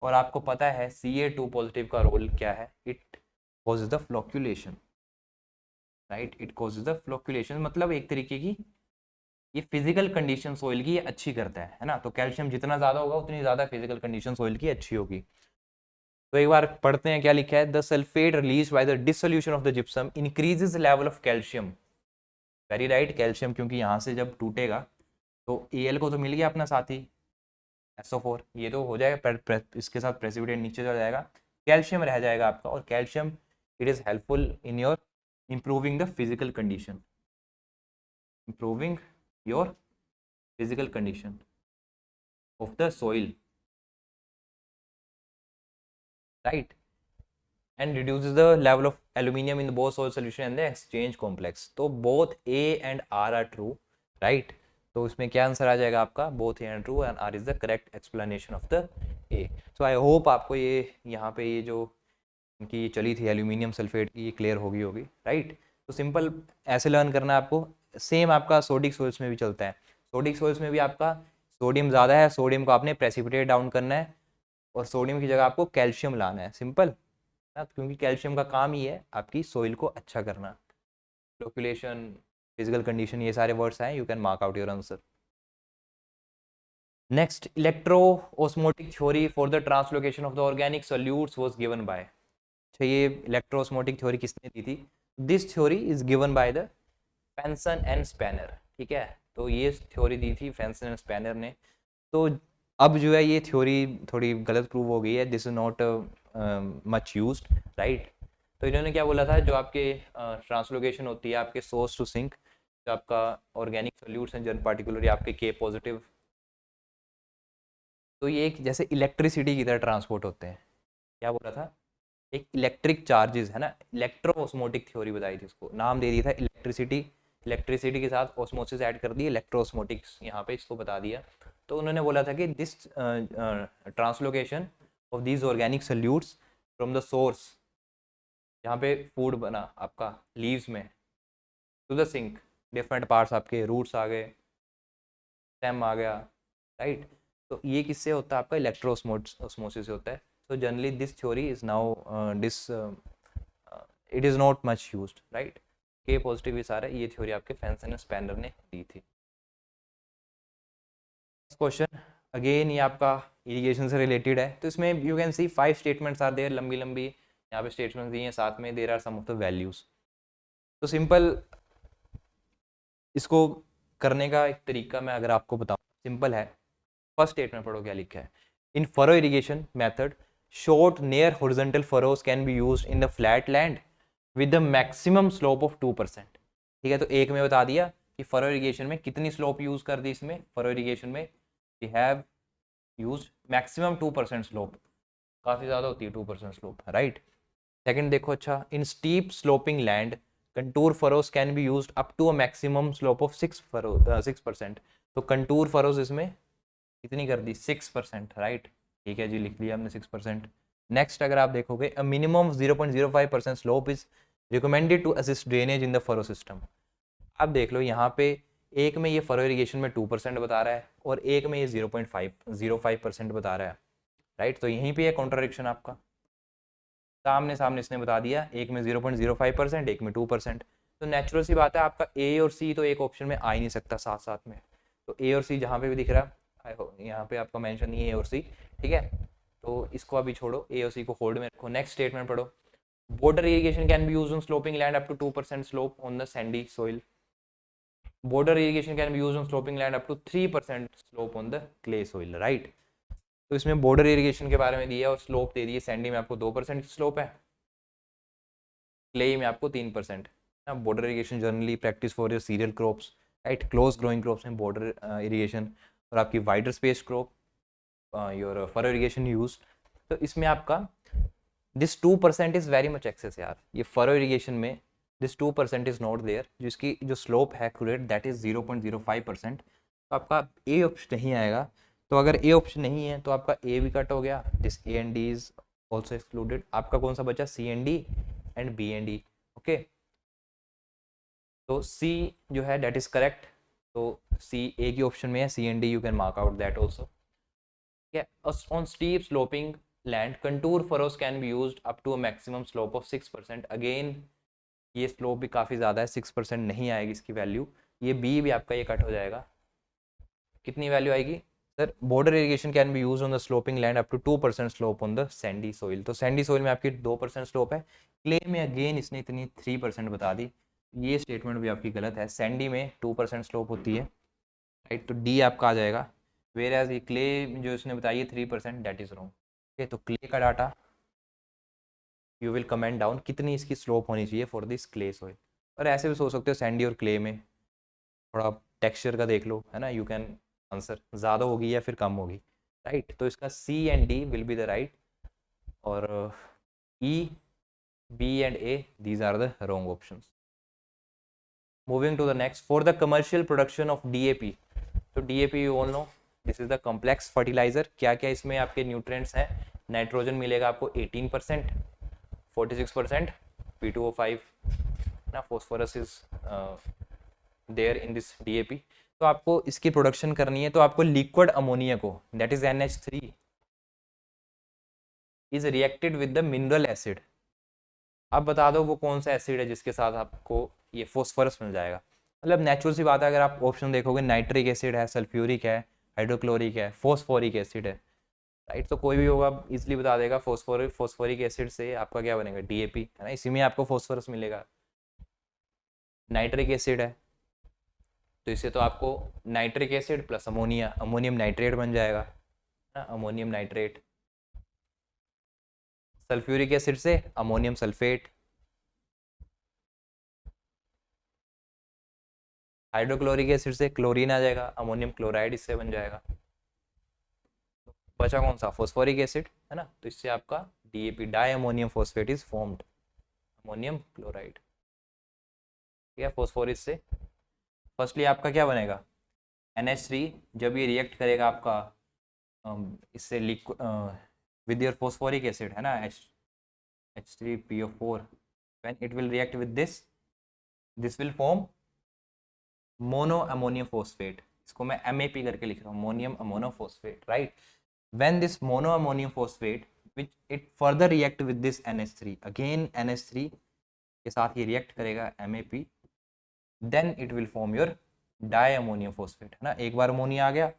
और आपको पता है Ca2 पॉजिटिव का रोल क्या है, it causes the flocculation, right, it causes the flocculation, मतलब एक तरीके की ये फिजिकल कंडीशन सोइल की ये अच्छी करता है ना। तो कैल्शियम जितना ज़्यादा होगा उतनी ज़्यादा फिजिकल कंडीशन सोइल की अच्छी होगी। तो एक बार पढ़ते हैं क्या लिखा है, the sulphate release by the dissolution of the gypsum increases level of calcium, very right, calcium क्योंकि यहाँ से जब टूटेगा तो Al को तो मिल गया अपना साथी SO4, ये तो हो जाएगा, इसके साथ प्रेसिपिटेट नीचे चला जाएगा, कैल्शियम रह जाएगा आपका, और calcium it is helpful in your improving the physical condition, improving your physical condition of the soil, right, and reduces the level of aluminium in the both soil solution and the exchange complex। तो both A and R are true, right। तो इसमें क्या answer आ जाएगा आपका, both A and true and R is the correct explanation of the A। so I hope आपको ये यहाँ पे ये जो इनकी चली थी एल्यूमिनियम सल्फेट की, ये क्लियर होगी, राइट। तो सिंपल ऐसे लर्न करना है आपको, सेम आपका सोडिक सोल्स में भी चलता है। सोडिक सोल्स में भी आपका सोडियम ज़्यादा है, सोडियम को आपने प्रेसिपिटेट डाउन करना है, और सोडियम की जगह आपको कैल्शियम लाना है, सिंपल ना, क्योंकि कैल्शियम का काम ही है आपकी सोइल को अच्छा करना। फ्लोक्यूलेशन, फिजिकल कंडीशन, ये सारे वर्ड्स हैं, you can mark out your answer. Next, electro osmotic theory for the translocation of the organic solutes was given by, अच्छा ये इलेक्ट्रो ऑस्मोटिक थ्योरी किसने दी थी, this theory is given by the Fensom and Spanner, ठीक है। तो ये theory दी थी फैंसन एंड स्पैनर ने। तो अब जो है ये थ्योरी थोड़ी गलत प्रूव हो गई है, this is not much used, right. तो इन्होंने क्या बोला था, जो आपके ट्रांसलोकेशन होती है आपके सोर्स टू सिंक, जो आपका ऑर्गेनिक सोल्यूट्स हैं जन पार्टिकुलरली आपके K पॉजिटिव, तो ये एक जैसे इलेक्ट्रिसिटी की तरह ट्रांसपोर्ट होते हैं, क्या बोला था, एक इलेक्ट्रिक चार्जेस, है ना, इलेक्ट्रो ऑस्मोटिक थ्योरी बताई थी, उसको नाम दे दिया था इलेक्ट्रिसिटी, इलेक्ट्रिसिटी के साथ ऑस्मोसिस ऐड कर दी, इलेक्ट्रो ऑस्मोटिक्स यहाँ पे इसको बता दिया। तो उन्होंने बोला था कि this translocation of these organic solutes from the source, जहाँ पे फूड बना आपका लीव्स में, to the sink, different parts आपके रूट्स आ गए, स्टेम आ गया, राइट। तो ये किससे होता है आपका, इलेक्ट्रो ऑस्मोसिस से होता है। So generally this theory is now it is not much used, right। K positive ये सारा, ये थ्योरी आपके फैंसन एंड स्पैनर ने दी थी। क्वेश्चन अगेन ये आपका इरिगेशन से रिलेटेड है, तो इसमें you can see 5 statements are there, लंबी लंबी यहाँ पे स्टेटमेंट्स दी हैं, साथ में there are some of the values. तो सिंपल इसको करने का एक तरीका मैं अगर आपको बताऊँ, सिंपल है। फर्स्ट स्टेटमेंट पढ़ो क्या लिखा है, in furrow irrigation method short near horizontal furrows can be used in the flat land with the maximum slope of 2%, ठीक है। तो एक में बता दिया कि फरो इरिगेशन में कितनी स्लोप यूज कर दी, इसमें फरो इरिगेशन में we have used maximum 2% slope, काफ़ी ज़्यादा होती है 2% स्लोप, राइट। सेकंड देखो, अच्छा, in steep sloping land contour furrows can be used up to a maximum slope of 6%। तो कंटूर फरोज इसमें कितनी कर दी, 6%, राइट, ठीक है जी, लिख लिया हमने 6%। नेक्स्ट अगर आप देखोगे, a minimum 0.05% slope is recommended to assist drainage in the furrow system. आप देख लो यहाँ पे एक में ये फरो इरिगेशन में 2% बता रहा है, और एक में ये 0.05% बता रहा है, राइट। तो यहीं पे ये कॉन्ट्राडिक्शन आपका सामने सामने इसने बता दिया, एक में 0.05%, एक में 2%। तो नेचुरल सी बात है, आपका ए और सी तो एक ऑप्शन में आ ही नहीं सकता साथ साथ में। तो ए और सी जहाँ पे भी दिख रहा है, यहाँ पे आपका मेंशन नहीं है ए और सी, ठीक है। तो इसको अभी छोड़ो, ए और सी को होल्ड में रखो। नेक्स्ट स्टेटमेंट पढ़ो। Border irrigation can be used on sloping land up to 2% slope on the sandy soil. Border irrigation can be used on sloping land up to 3% slope on the clay soil, right? तो इसमें border irrigation के बारे में दिया और slope दे दी है। Sandy में आपको 2% स्लोप है, क्ले में आपको 3%। Border irrigation generally practice for your cereal crops, right, close growing crops में बॉर्डर इरिगेशन, और आपकी wider space crop your furrow irrigation use. तो इसमें आपका this 2% is very much excess यार। ये फरो इरिगेशन में दिस 2% इज नॉट देयर, जिसकी जो स्लोप है एक्यूरेट दैट इज 0.05%। तो आपका ए ऑप्शन नहीं आएगा। तो अगर ए ऑप्शन नहीं है तो आपका ए भी कट हो गया, this A and D is also excluded. आपका कौन सा बचा, C and D and B and D. Okay, तो सी जो है दैट इज करेक्ट। तो सी ए की ऑप्शन में है, C and D you can mark out that also. On steep sloping land contour furrows can be used up to a maximum slope of 6%। Again ये slope भी काफ़ी ज़्यादा है, 6% नहीं आएगी इसकी वैल्यू। ये बी भी आपका ये कट हो जाएगा। कितनी वैल्यू आएगी sir, border irrigation can be use on the sloping land up to 2% slope on the sandy soil. तो सैंडी सोइल में आपकी 2% स्लोप है। क्ले में अगेन इसने इतनी 3% बता दी, ये स्टेटमेंट भी आपकी गलत है। सैंडी में 2% स्लोप होती है, राइट, तो डी आपका आ जाएगा। वेर एज ये क्ले जो इसने बताई है 3%, दैट इज रॉन्ग। ओके, तो क्ले का data you will comment down कितनी इसकी स्लोप होनी चाहिए फॉर दिस क्ले सोइल। और ऐसे भी सोच सकते हो सैंडी और क्ले में थोड़ा टेक्सचर का देख लो, है ना, यू कैन आंसर ज़्यादा होगी या फिर कम होगी, राइट। तो इसका C and D will be the right, और E B and A these are the wrong options. Moving to the next, for the commercial production of DAP. तो DAP you all know this is the complex fertiliser. क्या क्या इसमें आपके nutrients हैं, nitrogen मिलेगा आपको 18%, 46% P2O5 ना, phosphorus is there in this DAP. तो आपको इसकी प्रोडक्शन करनी है, तो आपको लिक्विड अमोनिया को that is NH3 is reacted with the mineral acid. आप बता दो वो कौन सा एसिड है जिसके साथ आपको ये फॉस्फोरस मिल जाएगा। मतलब नेचुरल सी बात है, अगर आप ऑप्शन देखोगे नाइट्रिक एसिड है, सल्फ्यूरिक है, हाइड्रोक्लोरिक है, फॉस्फोरिक एसिड है, राइट। तो कोई भी होगा इजिली बता देगा। फॉस्फोरिक एसिड से आपका क्या बनेगा, डीएपी, है ना, इसी में आपको फॉस्फोरस मिलेगा। नाइट्रिक एसिड है तो इससे तो आपको nitric acid plus ammonia, ammonium nitrate बन जाएगा ना, अमोनियम नाइट्रेट। सल्फ्यूरिक एसिड से अमोनियम सल्फेट, हाइड्रोक्लोरिक एसिड से क्लोरीन आ जाएगा, अमोनियम क्लोराइड इससे बन जाएगा। बचा कौन सा, फॉस्फोरिक एसिड, है ना, तो इससे आपका DAP die ammonium phosphate is formed, ammonium chloride. ठीक है, फॉस्फोरस से फर्स्टली आपका क्या बनेगा, NH3। जब ये रिएक्ट करेगा आपका इससे विद योर फॉस्फोरिक एसिड, है ना, H3PO4, when it will react with this will form mono ammonium phosphate. इसको मैं MAP करके लिख रहा हूँ, ammonium ammonophosphate, right. when this mono ammonium phosphate which it further react with this NH3, again NH3 के साथ ये रिएक्ट करेगा MAP, then it will form your diammonium phosphate, है ना। एक बार अमोनिया आ गया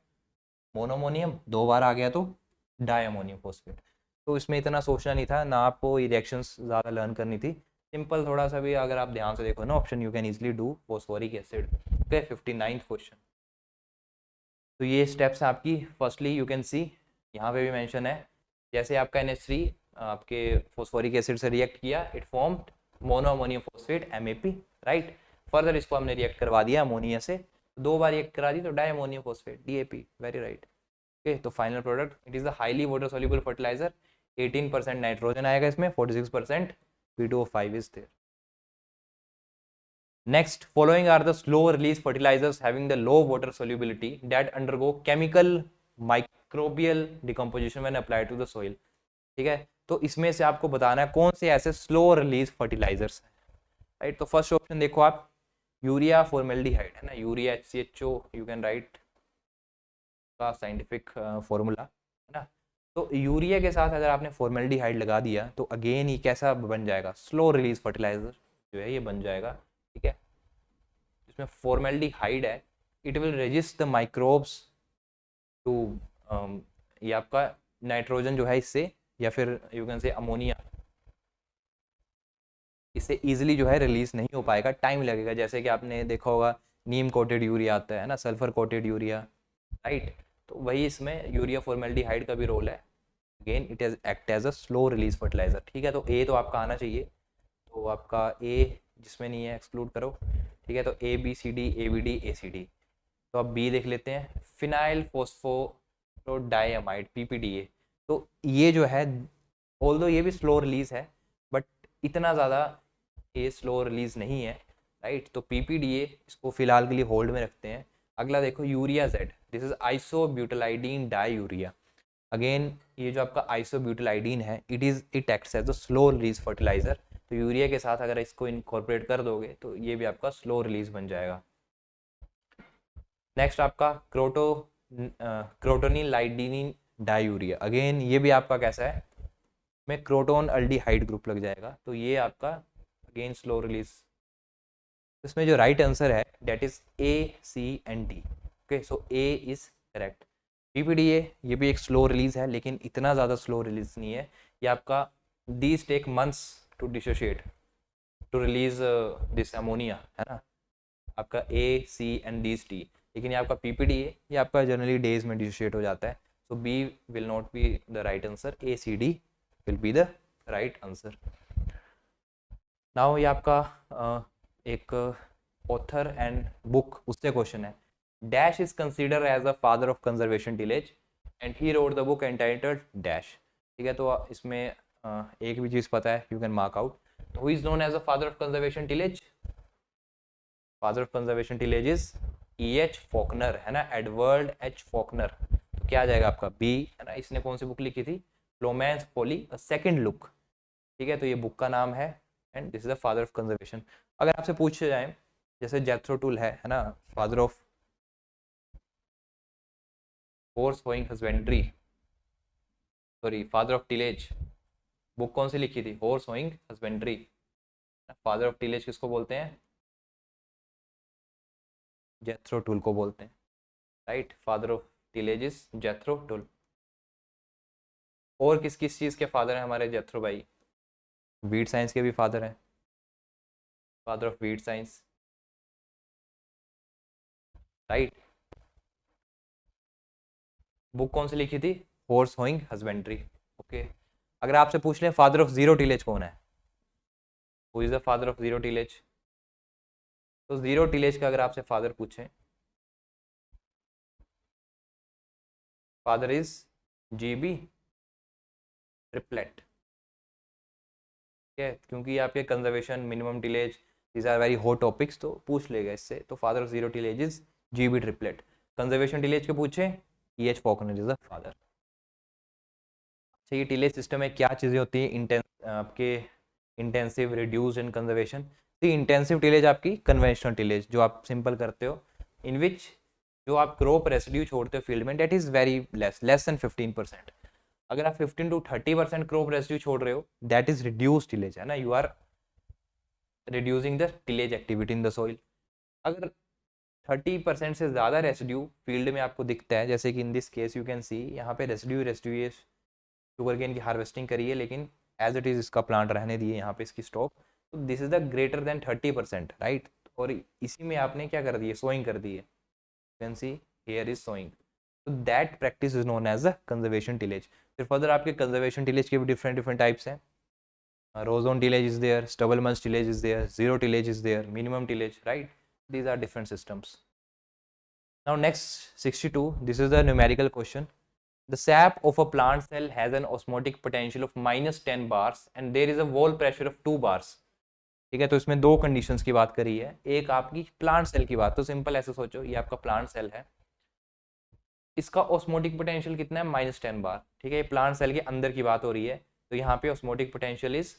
मोनोमोनियम, दो बार आ गया तो डाईअमोनियम फॉस्फेट। तो इसमें इतना सोचना नहीं था ना, आपको ये रिएक्शंस ज़्यादा लर्न करनी थी, सिंपल थोड़ा सा भी अगर आप ध्यान से देखो ना option, you can easily do phosphoric acid. Okay, 59th question. तो ये स्टेप्स आपकी, फर्स्टली यू कैन सी यहाँ पे भी मेंशन है, जैसे आपका NH3 आपके फॉस्फोरिक एसिड से रिएक्ट किया, it formed mono ammonium phosphate MAP, right. Further इसको हमने रिएक्ट करवा दिया अमोनिया से, दो बार रिएक्ट करा दी तो di ammonium phosphate DAP, very right. Okay, तो final product it is the highly water soluble fertiliser, 18% nitrogen आएगा इसमें, 46% P2O5 is there. Next, following are the slow release fertilizers having the low water solubility that undergo chemical microbial decomposition when applied to the soil। ठीक है, तो इसमें से आपको बताना है कौन से ऐसे स्लो रिलीज फर्टिलाइजर्स हैं, राइट। तो फर्स्ट ऑप्शन देखो आप, यूरिया फॉर्मेल्डिहाइड, है ना, urea HCHO, you can write का साइंटिफिक फॉर्मूला, है ना। तो यूरिया के साथ अगर आपने फॉर्मेल्डिहाइड लगा दिया तो अगेन ये कैसा बन जाएगा, स्लो रिलीज फर्टिलाइजर जो है ये बन जाएगा। ठीक है, इसमें फॉर्मेल्डिहाइड है, it will resist the microbes too, ये आपका नाइट्रोजन जो है इससे, या फिर यू कैन से अमोनिया, इससे इजीली जो है रिलीज नहीं हो पाएगा, टाइम लगेगा। जैसे कि आपने देखा होगा नीम कोटेड यूरिया आता है ना, सल्फर कोटेड यूरिया, राइट। तो वही इसमें यूरिया फॉर्मेल्डिहाइड का भी रोल है। Again it is act as a slow release fertilizer. ठीक है, तो ए तो आपका आना चाहिए, तो आपका ए जिसमें नहीं है एक्सक्लूड करो। ठीक है, तो A B C D, A B D, A C D. तो अब बी देख लेते हैं, फिनाइल फोस्फोडाइअमाइड, पीपीडीए। तो ये जो है ऑल्दो ये भी स्लो रिलीज है, बट इतना ज़्यादा ये स्लो रिलीज नहीं है, राइट। तो पीपीडीए इसको फिलहाल के लिए होल्ड में रखते हैं। अगला देखो urea Z, this is isobutylidene di urea. Again ये जो आपका आइसोब्यूटालाइडीन है, it acts as a slow release fertiliser. तो यूरिया के साथ अगर इसको इनकॉर्पोरेट कर दोगे तो ये भी आपका स्लो रिलीज बन जाएगा। नेक्स्ट आपका क्रोटोनिल लाइडीनिन डायूरिया। अगेन ये भी आपका कैसा है, में क्रोटोन अल्डिहाइड ग्रुप लग जाएगा, तो ये आपका अगेन स्लो रिलीज। इसमें जो राइट आंसर है that is A C and D. Okay, so A is correct. PPDA ये भी एक स्लो रिलीज है, लेकिन इतना ज़्यादा स्लो रिलीज नहीं है। ये आपका these take months to dissociate to release this ammonia, है ना, आपका ए सी एंड डी टी। लेकिन ये आपका पीपीडीए ये आपका जनरली डेज में डिसोशिएट हो जाता है। So B will not be the right answer, A C D will be the right answer. Now ये आपका एक ऑथर एंड बुक, उससे क्वेश्चन है, dash is consider as a father of conservation tillage and he wrote the book entitled dash. ठीक है, तो इसमें एक भी चीज़ पता है, you can mark out. Who is known as a father of conservation tillage? Father of conservation tillage is E H Faulkner, है ना, एडवर्ड एच फॉकनर। तो क्या आ जाएगा आपका बी, है ना। इसने कौन सी बुक लिखी थी? फ्लोमेंस पोली अ सेकंड लुक। ठीक है, तो ये बुक का नाम है and this is the father of conservation. अगर आपसे पूछे जाए जैसे जेथरो टूल है ना, father of force hoeing husbandry, sorry father of tillage, book कौन सी लिखी थी? Horse hoeing husbandry. Father of tillage किसको बोलते हैं? जेथरो टूल को बोलते हैं, right. Father of tillage is जेथरो tool. और किस किस चीज़ के फादर हैं हमारे जेथरो भाई? वीट साइंस के भी फादर हैं, father of wheat science, right. Book कौन सी लिखी थी? Horse hoeing husbandry. ओके, अगर आपसे पूछ लें फादर ऑफ जीरो टिलेज कौन है, who is the father of zero tillage? तो जीरो टिलेज का अगर आपसे फादर पूछें, फादर इज जीबी ट्रिपलेट। ठीक है, क्योंकि आपके conservation, minimum tillage, these are very hot topics, तो पूछ लेगा इससे। तो father of zero tillage is GB Triplett. Conservation tillage के पूछे, E H Faulkner is the father. अच्छा, ये टिलेज सिस्टम में क्या चीज़ें होती है आपके इंटेंसिव, रिड्यूस एंड कंजर्वेशन? तो इंटेंसिव टिलेज आपकी कन्वेंशनल टिलेज जो आप सिंपल करते हो, इन विच जो आप क्रॉप रेसिड्यू छोड़ते हो फील्ड में, that is very less than 15%। अगर आप 15 to 30% क्रॉप रेसिड्यू छोड़ रहे हो, दैट इज रिड्यूस टिलेज, है ना, you are reducing the tillage activity in the soil. अगर 30% से ज़्यादा रेसिड्यू फील्ड में आपको दिखता है, जैसे कि in this case you can सी यहाँ पे रेसिड्यू शुगर केन की हार्वेस्टिंग करी है, लेकिन एज इट इज़ इसका प्लांट रहने दिए यहाँ पे इसकी स्टॉक, तो this is the greater than 30%, right. और इसी में आपने क्या कर दिए? सोइंग कर दी है, can see here is sowing. तो that practice is known as a conservation tillage. फिर फर्दर आपके कंजर्वेशन टिलेज के भी डिफरेंट डिफरेंट टाइप्स हैं। Row zone tillage is there, stubble mulch tillage is there, zero tillage is there, minimum tillage, right. These are different systems. Now next 62, this is the numerical question. The sap of a plant cell has an osmotic potential of -10 bars and there is a wall pressure of 2 bars. ठीक है, तो इसमें दो conditions की बात करी है, एक आपकी प्लांट सेल की बात। तो सिंपल ऐसे सोचो, ये आपका प्लांट सेल है, इसका ऑस्मोटिक पोटेंशियल कितना है? -10 बार। ठीक है, ये प्लांट सेल के अंदर की बात हो रही है, तो यहाँ पे ऑस्मोटिक पोटेंशियल इज,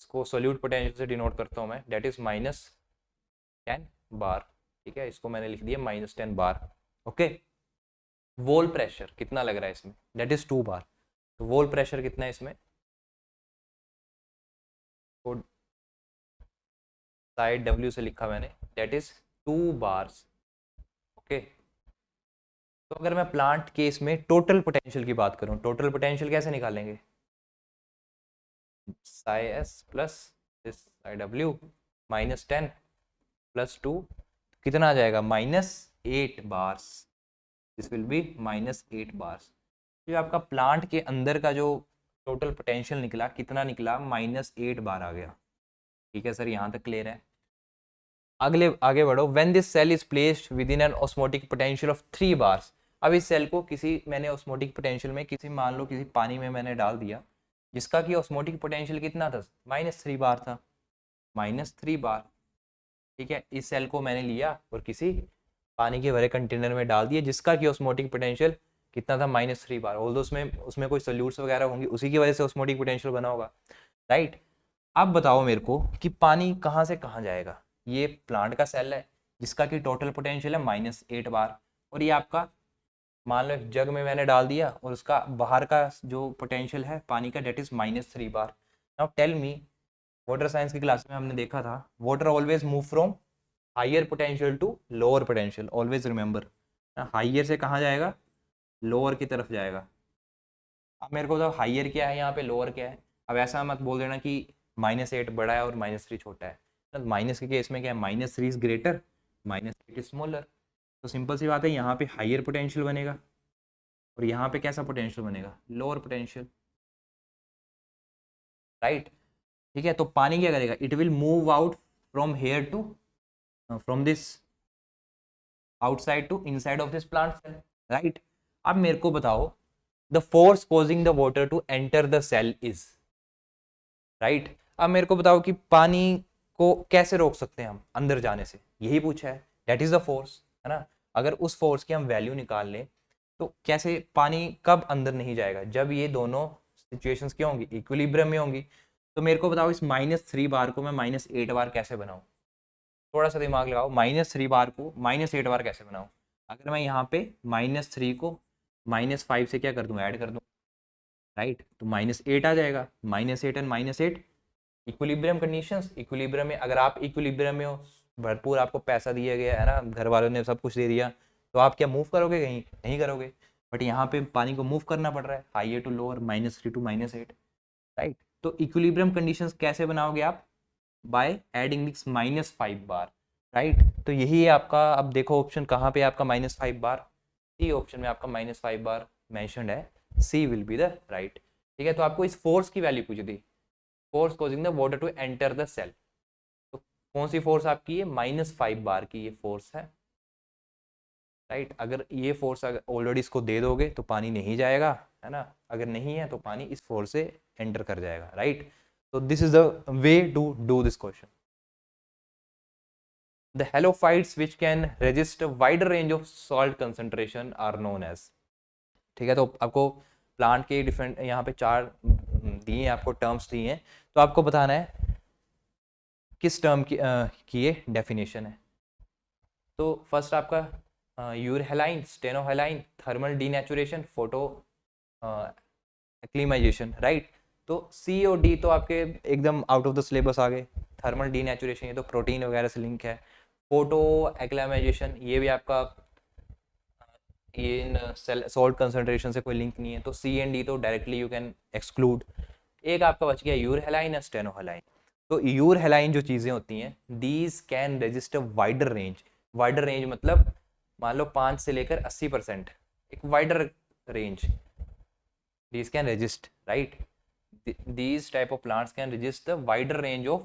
इसको सोल्यूट पोटेंशियल से डिनोट करता हूँ मैं, डेट इज -10 बार। ठीक है, इसको मैंने लिख दिया -10 बार। ओके, वॉल प्रेशर कितना लग रहा है इसमें? डेट इज 2 बार। तो वॉल प्रेशर कितना है इसमें? तो साइड डब्ल्यू से लिखा मैंने, डेट इज 2 बार्स। ओके, तो अगर मैं प्लांट केस में टोटल पोटेंशियल की बात करूं, टोटल पोटेंशियल कैसे निकालेंगे, Sai S plus this Sai W minus 10 plus 2, कितना आ जाएगा -8 bars, this will B -8 bars. जो आपका प्लांट के अंदर का जो टोटल पोटेंशियल निकला, कितना निकला, -8 बार आ गया। ठीक है सर, यहाँ तक क्लियर है। अगले आगे बढ़ो, when this cell is placed within an osmotic potential of 3 bars. अब इस सेल को किसी मैंने ऑस्मोटिक पोटेंशियल में किसी मान लो किसी पानी में मैंने डाल दिया, जिसका कि ऑस्मोटिक पोटेंशियल कितना था, -3 बार था, -3 बार। ठीक है, इस सेल को मैंने लिया और किसी पानी के भरे कंटेनर में डाल दिया, जिसका कि ऑस्मोटिक पोटेंशियल कितना था, -3 बार। ऑल्दो उसमें उसमें कोई सोल्यूट्स वगैरह होंगी, उसी की वजह से ऑस्मोटिक पोटेंशियल बना होगा, राइट। अब बताओ मेरे को कि पानी कहाँ से कहाँ जाएगा। ये प्लांट का सेल है जिसका कि टोटल पोटेंशियल है -8 बार, और ये आपका मान लो एक जग में मैंने डाल दिया और उसका बाहर का जो पोटेंशियल है पानी का, that is -3 bar. Now tell me, water science की क्लास में हमने देखा था, water always move from higher potential to lower potential, always remember. Higher से कहाँ जाएगा, लोअर की तरफ जाएगा। अब मेरे को तो हाइयर क्या है यहाँ पे, लोअर क्या है। अब ऐसा मत बोल देना कि -8 बड़ा है और -3 छोटा है। तो माइनस के केस में क्या है, -3 इज ग्रेटर, -8 इज स्मॉलर। तो सिंपल सी बात है, यहाँ पे हाइयर पोटेंशियल बनेगा और यहाँ पे कैसा पोटेंशियल बनेगा, लोअर पोटेंशियल, राइट। ठीक है, तो पानी क्या करेगा, it will move out from here to from this outside to inside of this plant cell, right. अब मेरे को बताओ, the force causing the water to enter the cell is, right. अब मेरे को बताओ कि पानी को कैसे रोक सकते हैं हम अंदर जाने से, यही पूछा है, दैट इज द फोर्स, है ना। अगर उस फोर्स की हम वैल्यू निकाल लें तो कैसे पानी कब अंदर नहीं जाएगा, जब ये दोनों सिचुएशंस क्या होंगी, इक्विलिब्रियम में होंगी। तो मेरे को बताओ, इस -3 बार को मैं -8 बार कैसे बनाऊं, थोड़ा सा दिमाग लगाओ। -3 बार को -8 बार कैसे बनाऊं। अगर मैं यहाँ पे -3 को -5 से क्या कर दूं, ऐड कर दूं, राइट। तो -8 आ जाएगा, -8 एंड -8 इक्विलिब्रियम कंडीशंस। इक्विलिब्रियम में अगर आप इक्विलिब्रियम में हो, भरपूर आपको पैसा दिया गया है ना, घर वालों ने सब कुछ दे दिया, तो आप क्या मूव करोगे, कहीं नहीं करोगे। बट यहाँ पे पानी को मूव करना पड़ रहा है, higher to lower, -3 to -8, right. तो इक्विलिब्रियम कंडीशंस कैसे बनाओगे आप, by adding this -5 bar, right. तो यही है आपका, अब देखो ऑप्शन कहाँ पे आपका -5 बार, सी ऑप्शन में आपका -5 बार मेंशन्ड है, सी विल बी द राइट। ठीक है, तो आपको इस फोर्स की वैल्यू पूछी थी, force causing the water to enter the cell. तो कौन सी फोर्स आपकी है, -5 बार की ये फोर्स है, राइट। अगर ये फोर्स अगर ऑलरेडी इसको दे दोगे तो पानी नहीं जाएगा, है ना। अगर नहीं है तो पानी इस फोर्स से एंटर कर जाएगा, राइट। तो this is the way to do this question. The halophytes which can resist a wider range of salt concentration are known as। ठीक है, तो आपको प्लांट के डिफरेंट यहाँ पे 4 दिए हैं, आपको टर्म्स दिए हैं, तो आपको बताना है किस टर्म की ये डेफिनेशन है। तो फर्स्ट आपका यूरहेलाइन, स्टेनोहेलाइन, थर्मल डीनेचुरेशन, फोटो एक्लिमाइजेशन, राइट। तो सी और डी तो आपके एकदम आउट ऑफ द सिलेबस आ गए। थर्मल डीनेचुरेशन ये तो प्रोटीन वगैरह से लिंक है। फोटो एक्लाइमाइजेशन ये भी आपका ये इन सॉल्ट कंसंट्रेशन से कोई लिंक नहीं है, तो सी एंड डी तो डायरेक्टली यू कैन एक्सक्लूड। एक आपका बच गया यूरहेलाइन या स्टेनोहेलाइन। तो यूरहेलाइन जो चीज़ें होती हैं, these can resist a wider range. Wider range मतलब मान लो 5 से लेकर 80%, एक wider range, these can resist, right. these type of plants can resist the wider range of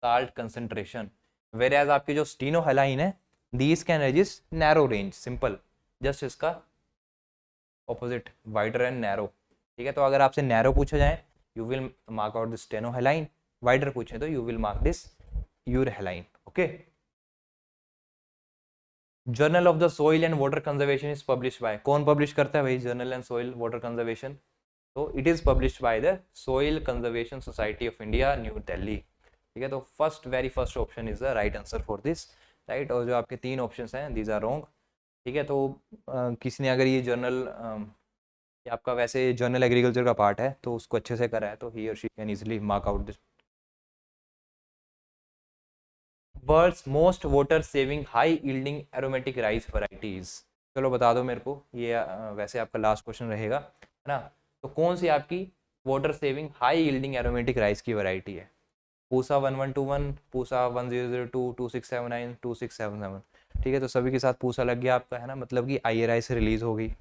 salt concentration, whereas आपके जो स्टीनोहेलाइन है, these can resist narrow range, simple, just इसका opposite, wider and narrow। ठीक है, तो अगर आपसे narrow पूछा जाए you will mark out this स्टेनोहेलाइन, wider पूछे तो you will mark this euryhaline, okay. Journal of the soil and water conservation is publish by, कौन पब्लिश करता है भाई journal and soil water conservation, तो it is published by the soil conservation society of India, New Delhi. ठीक है, तो very first option is the right answer for this, right. और जो आपके 3 ऑप्शंस हैं दीज आर रॉन्ग। ठीक है, तो किसी ने अगर ये जर्नल ये आपका वैसे जर्नल एग्रीकल्चर का पार्ट है तो उसको अच्छे से करा है, तो ही और she can easily mark out this. World's most water saving high yielding aromatic rice varieties, चलो बता दो मेरे को, ये वैसे आपका लास्ट क्वेश्चन रहेगा, है ना। तो कौन सी आपकी water saving high yielding aromatic rice की वैरायटी है? पूसा 1121, पूसा 1002, 2679, 2677। ठीक है, तो सभी के साथ पूसा लग गया आपका, है ना, मतलब कि आई राइस से रिलीज होगी।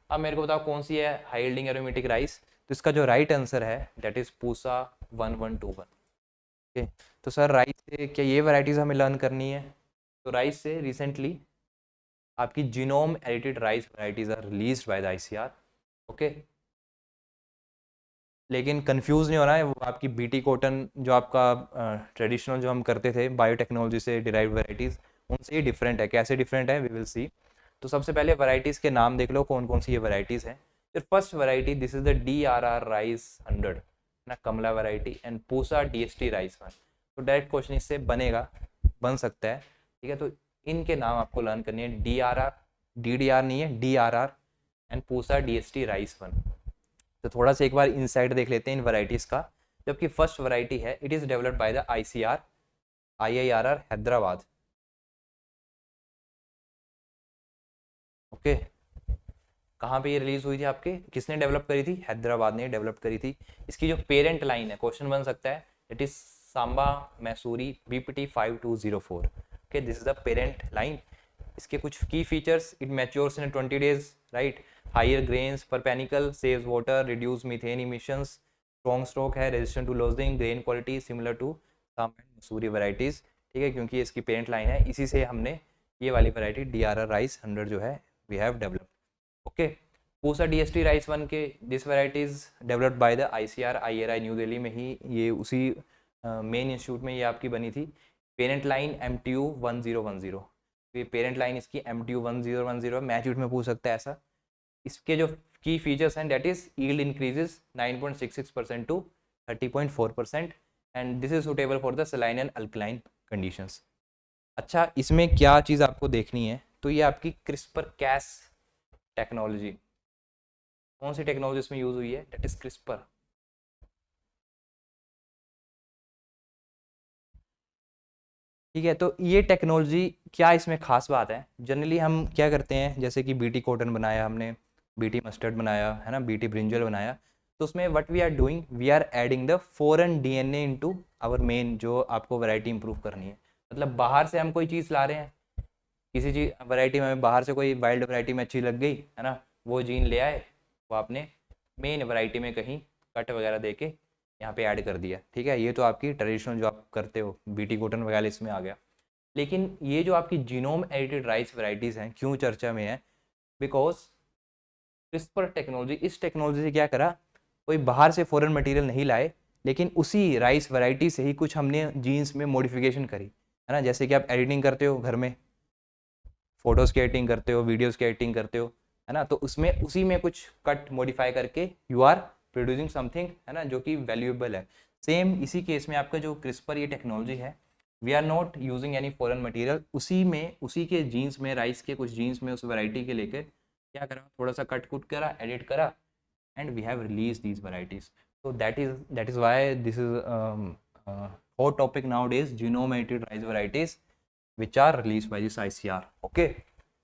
अब मेरे को बताओ कौन सी है हाई यील्डिंग एरोमेटिक राइस। तो इसका जो राइट आंसर है दैट इज पूसा 1121। ओके, तो सर राइस से क्या ये वैरायटीज हमें लर्न करनी है? तो राइस से रिसेंटली आपकी genome edited rice varieties are released by the ICR. Okay, लेकिन कंफ्यूज नहीं होना है, वो आपकी बीटी कॉटन जो आपका ट्रेडिशनल जो हम करते थे बायोटेक्नोलॉजी से डिराइव वैरायटीज, उनसे ये डिफरेंट है। कैसे डिफरेंट है वी विल सी। तो सबसे पहले वैरायटीज के नाम देख लो कौन कौन सी ये वैरायटीज हैं। फिर first variety this is the DRR rice 100 ना, Kamala variety, and Pusa DST rice 1। तो डायरेक्ट क्वेश्चन इससे बनेगा, बन सकता है। ठीक है, तो इनके नाम आपको लर्न करनी है। DRR, DDR नहीं है, DRR and Pusa DST rice 1। तो थोड़ा सा एक बार इनसाइड देख लेते हैं इन वैरायटीज का। जबकि फर्स्ट वैरायटी है it is developed by the IIRR Hyderabad. Okay, कहाँ पे ये रिलीज हुई थी आपके, किसने डेवलप करी थी? हैदराबाद ने डेवलप करी थी। इसकी जो पेरेंट लाइन है, क्वेश्चन बन सकता है, it is Samba Mahsuri BPT 5204। Okay, this is the parent line. इसके कुछ की features, it matures in 20 days, right, higher grains per panicle, saves water, reduce methane emissions, strong stalk है, resistant to lodging, grain quality similar to Sam and Mahsuri varieties. ठीक है, क्योंकि इसकी parent line है, इसी से हमने ये वाली वैरायटी DRR राइस 100 जो है we have developed. Okay, Pusa DST rice 1 के this variety is developed by the ICR IRI New Delhi में ही, ये उसी मेन इंस्टीट्यूट में ये आपकी बनी थी। Parent line MTU 1010। ये पेरेंट लाइन इसकी MTU 1010, मैच में पूछ सकता है ऐसा। इसके जो की फीचर्स हैं that is yield increases 9.66% to 30.4%, and this is suitable for the saline and alkaline conditions. अच्छा, इसमें क्या चीज़ आपको देखनी है, तो ये आपकी CRISPR-Cas टेक्नोलॉजी, कौन सी टेक्नोलॉजी इसमें यूज हुई है? That is CRISPR। ठीक है, तो ये टेक्नोलॉजी क्या इसमें खास बात है? जनरली हम क्या करते हैं, जैसे कि BT कॉटन बनाया हमने, BT मस्टर्ड बनाया, है ना, BT ब्रिंजल बनाया, तो उसमें what we are doing, we are adding the foreign DNA into our main जो आपको वैरायटी इंप्रूव करनी है। मतलब बाहर से हम कोई चीज़ ला रहे हैं, किसी चीज वैरायटी में बाहर से कोई वाइल्ड वैरायटी में अच्छी लग गई, है ना, वो जीन ले आए, वो आपने मेन वैरायटी में कहीं कट वगैरह दे के यहाँ पे ऐड कर दिया। ठीक है, ये तो आपकी ट्रेडिशनल जो आप करते हो BT कॉटन वगैरह इसमें आ गया। लेकिन ये जो आपकी जीनोम एडिटेड राइस वैरायटीज़ हैं क्यों चर्चा में है? बिकॉज CRISPR टेक्नोलॉजी, इस टेक्नोलॉजी से क्या करा, कोई बाहर से फॉरेन मटेरियल नहीं लाए, लेकिन उसी राइस वैरायटी से ही कुछ हमने जीन्स में मॉडिफिकेशन करी, है ना। जैसे कि आप एडिटिंग करते हो घर में, फोटोज की एडिटिंग करते हो, वीडियोस की एडिटिंग करते हो, है ना, तो उसमें उसी में कुछ कट मॉडिफाई करके यू आर प्रोड्यूसिंग समथिंग, है ना, जो कि वैल्यूएबल है। सेम इसी केस में आपका जो CRISPR ये टेक्नोलॉजी है, we are not using any foreign material, उसी में उसी के जीन्स में, राइस के कुछ जीन्स में उस वैरायटी के लेकर क्या करा, थोड़ा सा कट कुट करा, एडिट करा, and we have release these varieties. So that is why this is hot topic nowadays, genome edited rice varieties which are released by this ICR. Okay,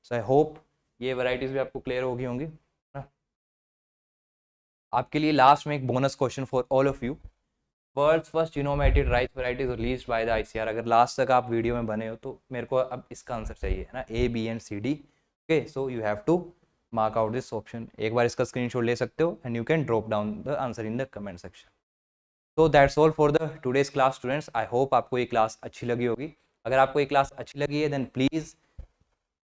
so I hope ये varieties भी आपको clear होगी होंगी ना? आपके लिए last में एक bonus question for all of you. World's first genome edited rice varieties released by the ICR। अगर लास्ट तक आप वीडियो में बने हो तो मेरे को अब इसका आंसर चाहिए, है ना, A, B and C, D। Okay, so you have to mark out this option. एक बार इसका स्क्रीनशॉट ले सकते हो and you can drop down the answer in the comment section. तो that's all for the today's class students. I hope आपको ये class अच्छी लगी होगी। अगर आपको ये क्लास अच्छी लगी है देन प्लीज़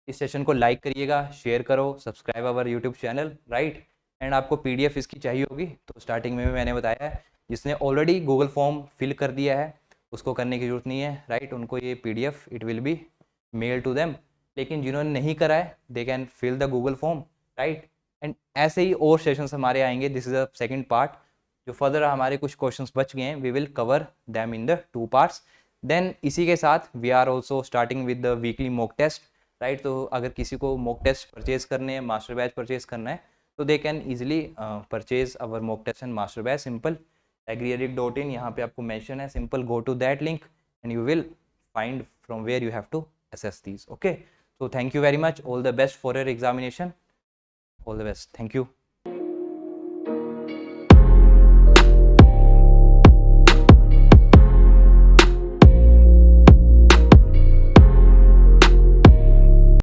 इस सेशन को लाइक करिएगा, शेयर करो, subscribe our YouTube channel, right. And आपको PDF इसकी चाहिए होगी तो स्टार्टिंग में भी मैंने बताया है, जिसने ऑलरेडी गूगल फॉर्म फिल कर दिया है उसको करने की जरूरत नहीं है, राइट। उनको ये PDF it will be mail to them. लेकिन जिन्होंने नहीं करा है they can fill the Google form, right. And ऐसे ही और सेशंस हमारे आएंगे, this is the second part. जो फर्दर हमारे कुछ क्वेश्चंस बच गए हैं we will cover them in the 2 parts. Then इसी के साथ we are also starting with the weekly mock test, right. तो अगर किसी को मॉक टेस्ट परचेज करने हैं, मास्टर बैच परचेज करना है, तो they can easily purchase our mock test and master batch. Simple agriedic.in, यहाँ पे आपको मेंशन है, simple go to that link and you will find from where you have to assess these. Okay, So thank you very much. All the best for your examination. All the best. Thank you.